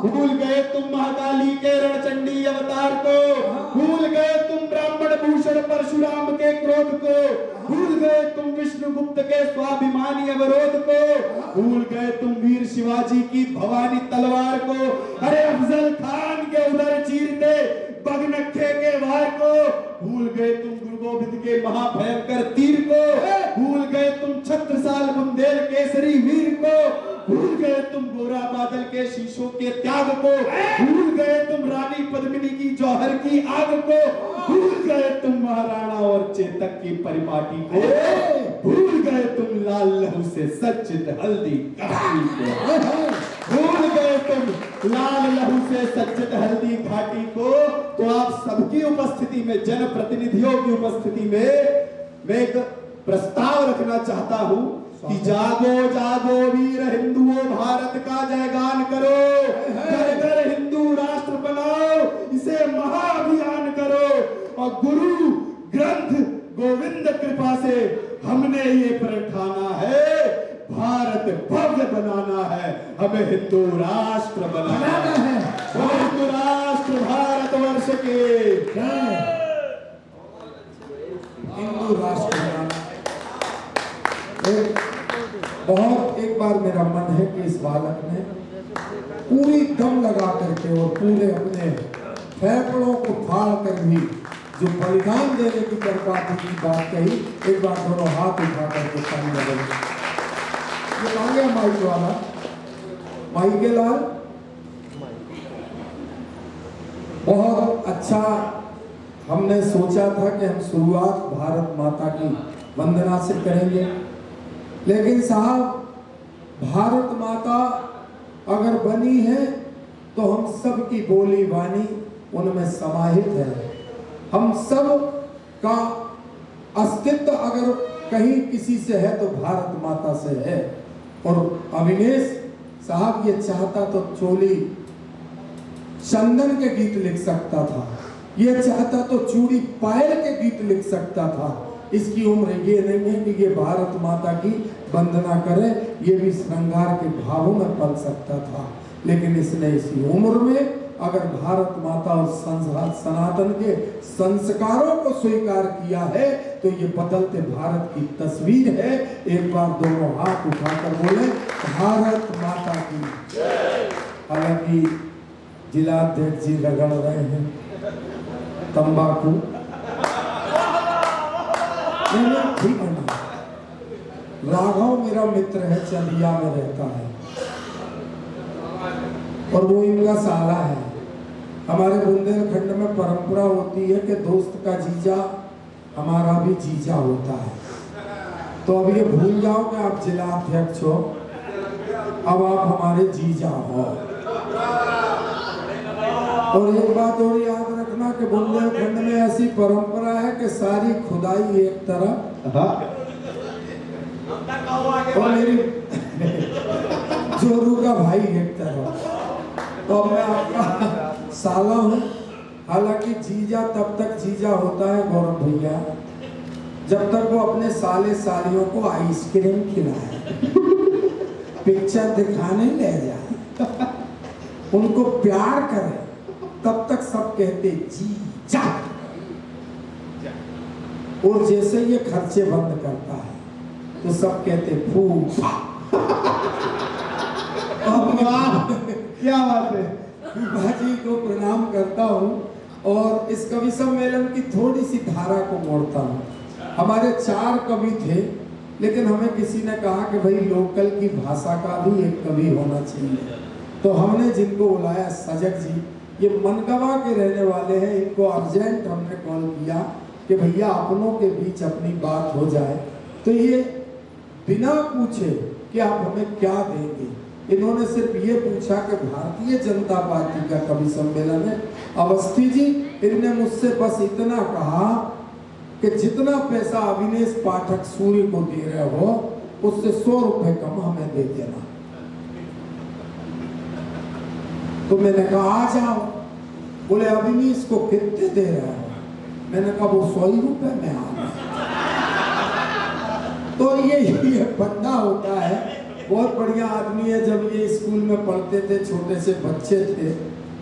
भूल गए तुम महाकाली के रणचंडी अवतार को, भूल गए तुम ब्राह्मण भूषण परशुराम के क्रोध को, भूल गए तुम विष्णुगुप्त के स्वाभिमानी अवरोध को, भूल गए तुम वीर शिवाजी की भवानी तलवार को, अरे अफजल खान के उधर चीरते बगनखे के वार को, भूल गए तुम गुरु गोविंद के महाभयंकर तीर को, भूल गए तुम छत्रसाल बुंदेल केसरी वीर को, भूल गए तुम गोरा बादल के शीशों के त्याग को, भूल गए तुम रानी पद्मिनी की जौहर की आग को, भूल गए तुम महाराणा और चेतक की परिपाटी को, भूल गए तुम लाल लहू से सज्जित हल्दी घाटी को, भूल गए तुम लाल लहू से सज्जित हल्दी घाटी को। तो आप सबकी उपस्थिति में, जनप्रतिनिधियों की उपस्थिति में मैं एक प्रस्ताव रखना चाहता हूं कि जागो जागो वीर हिंदुओं, भारत का जयगान करो, घर घर हिंदू राष्ट्र बनाओ, इसे महाअभियान करो और गुरु ग्रंथ गोविंद कृपा से हमने ये प्रण ठाना है, भारत भव्य बनाना है, हमें हिंदू राष्ट्र बनाना है, हिंदू राष्ट्र भारतवर्ष के हिंदू राष्ट्र बनाना। एक बार मेरा मन है कि इस बालक ने पूरी दम लगा करके और पूरे अपने फेफड़ों को फाड़ कर भी जो बलिदान देने की बर्बादी की बात कही, एक बार दोनों हाथ उठा करके ताली बजाएं। ये आ गया माइक वाला, माइक के लाल, बहुत अच्छा। हमने सोचा था कि हम शुरुआत भारत माता की वंदना से करेंगे, लेकिन साहब भारत माता अगर बनी है तो हम सब की बोली वाणी उनमें समाहित है। हम सब का अस्तित्व अगर कहीं किसी से है तो भारत माता से है। और अविनेश साहब ये चाहता तो चोली चंदन के गीत लिख सकता था, ये चाहता तो चूड़ी पायल के गीत लिख सकता था। इसकी उम्र ये नहीं है कि ये भारत माता की वंदना करे, ये भी श्रृंगार के भावों में पल सकता था, लेकिन इसने इसी उम्र में अगर भारत माता और सनातन के संस्कारों को स्वीकार किया है तो ये बदलते भारत की तस्वीर है। एक बार दोनों हाथ उठाकर बोले भारत माता की जय। हालांकि जिलाध्यक्ष जी रगड़ रहे हैं तंबाकू, ठीक है ना। राघव मेरा मित्र है, चंदिया में रहता है और वो इनका साला है। हमारे बुंदेलखंड में परंपरा होती है कि दोस्त का जीजा हमारा भी जीजा होता है। तो अब ये भूल जाओ कि आप जिला अध्यक्ष हो, अब आप हमारे जीजा हो। और एक बात और याद रखना कि बुंदेलखंड में ऐसी परंपरा है कि सारी खुदाई एक तरफ और मेरी जोरू का भाई एक तरफ। तो मैं आपका साला हूँ। हालांकि जीजा तब तक जीजा होता है गौरव भैया जब तक वो अपने साले सालियों को आइसक्रीम खिलाए, पिक्चर दिखाने ले जाए, उनको प्यार करे, तब तक सब कहते जीजा। और जैसे ये खर्चे बंद करता है तो सब कहते फूफा। क्या बात है। बाजी को प्रणाम करता हूँ और इस कवि सम्मेलन की थोड़ी सी धारा को मोड़ता हूँ। हमारे 4 कवि थे, लेकिन हमें किसी ने कहा कि भाई लोकल की भाषा का भी एक कवि होना चाहिए। तो हमने जिनको बुलाया सजग जी, ये मनगवा के रहने वाले हैं, इनको अर्जेंट हमने कॉल किया कि भैया अपनों के बीच अपनी बात हो जाए। तो ये बिना पूछे कि आप हमें क्या देंगे, इन्होंने सिर्फ ये पूछा कि भारतीय जनता पार्टी का कवि सम्मेलन है। अवस्थी जी, इन्होंने मुझसे बस इतना कहा कि जितना पैसा अविनेश पाठक सूर्य को दे रहे हो उससे 100 रुपए कम हमें दे देना। तो मैंने कहा आ जाओ। बोले अविनेश को कितने दे रहे हो? मैंने कहा वो 100 रुपए में आ। तो ये बंदा होता है, बहुत बढ़िया आदमी है। जब ये स्कूल में पढ़ते थे, छोटे से बच्चे थे,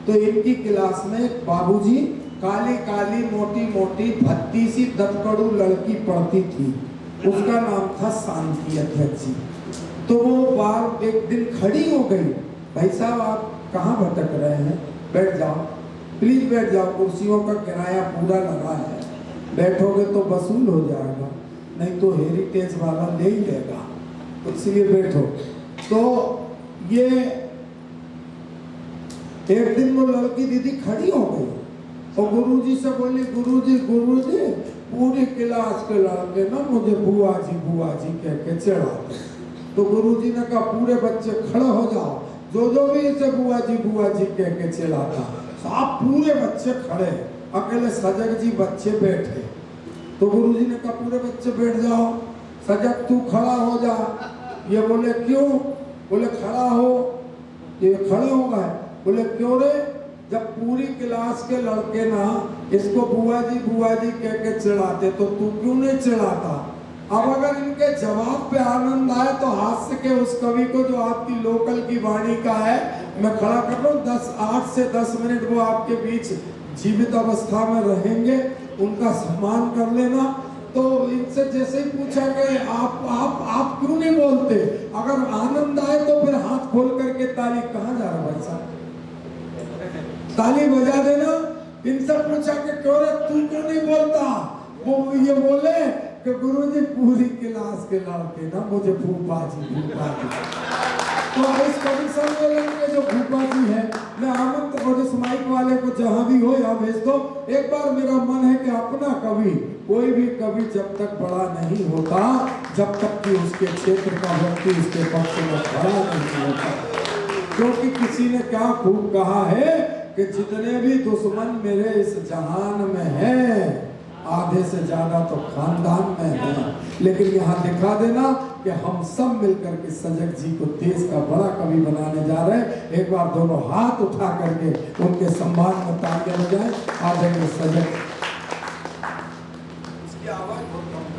तो इनकी क्लास में एक बाबूजी काली काली मोटी मोटी भत्ती सी दतकड़ू लड़की पढ़ती थी, उसका नाम था शांति अध्यक्ष जी। तो वो बार एक दिन खड़ी हो गई, भाई साहब आप कहाँ भटक रहे हैं, बैठ जाओ प्लीज बैठ जाओ, कुर्सियों का किराया पूरा लगा है, बैठोगे तो वसूल हो जाएगा, नहीं तो हेरिटेज वाला ले ही लेगा, इसलिए बैठो। तो ये एक दिन वो लड़की दीदी खड़ी हो गई और गुरुजी से बोली गुरुजी पूरी क्लास के लड़के ना मुझे बुआ जी कह के चिढ़ाते। तो गुरुजी ने कहा पूरे बच्चे खड़े हो जाओ, जो भी इसे बुआ जी कह के चिढ़ाता। आप पूरे बच्चे खड़े, अकेले सजग जी बच्चे बैठे। तो गुरुजी ने कहा पूरे बच्चे बैठ जाओ, सजग तू खड़ा हो जा। ये बोले क्यों? बोले खड़ा हो। ये खड़े हो गए। बोले क्यों रे? जब पूरी क्लास के लड़के ना इसको बुआ जी कह के चिढ़ाते तो तू क्यों नहीं चिढ़ाता? अब अगर इनके जवाब पे आनंद आए तो हास्य के उस कवि को जो आपकी लोकल की वाणी का है मैं खड़ा कर रहा हूँ, 8 से 10 मिनट वो आपके बीच जीवित अवस्था में रहेंगे, उनका सम्मान कर लेना। तो इनसे जैसे ही पूछा कि आप क्यों नहीं बोलते? अगर आनंद आए तो फिर हाथ खोल करके ताली, कहाँ जा रहा भाई साहब, ताली बजा देना। इनसे पूछा कि क्यों रे तू क्यों नहीं बोलता? वो ये बोले कि गुरुजी पूरी क्लास के लड़के ना मुझे फूफा जी। तो इस कवि सम्मेलन के जो फूफा जी है, मैं आमंत्रण और इस माइक वाले को जहाँ भी हो या भेज दो। एक बार मेरा मन है कि अपना कवि, कोई भी कवि जब तक बड़ा नहीं होता, जब तक कि उसके क्षेत्र का व्यक्ति उसके पक्ष में खड़ा नहीं होता। क्योंकि किसी ने क्या खूब कहा है कि जितने भी दुश्मन मेरे इस जहान में हैं, आधे से ज्यादा तो खानदान में है। लेकिन यहाँ दिखा देना कि हम सब मिलकर के सजग जी को देश का बड़ा कवि बनाने जा रहे हैं। एक बार दोनों हाथ उठा करके उनके सम्मान में तालियां हो जाए। आ जाएंगे सजग।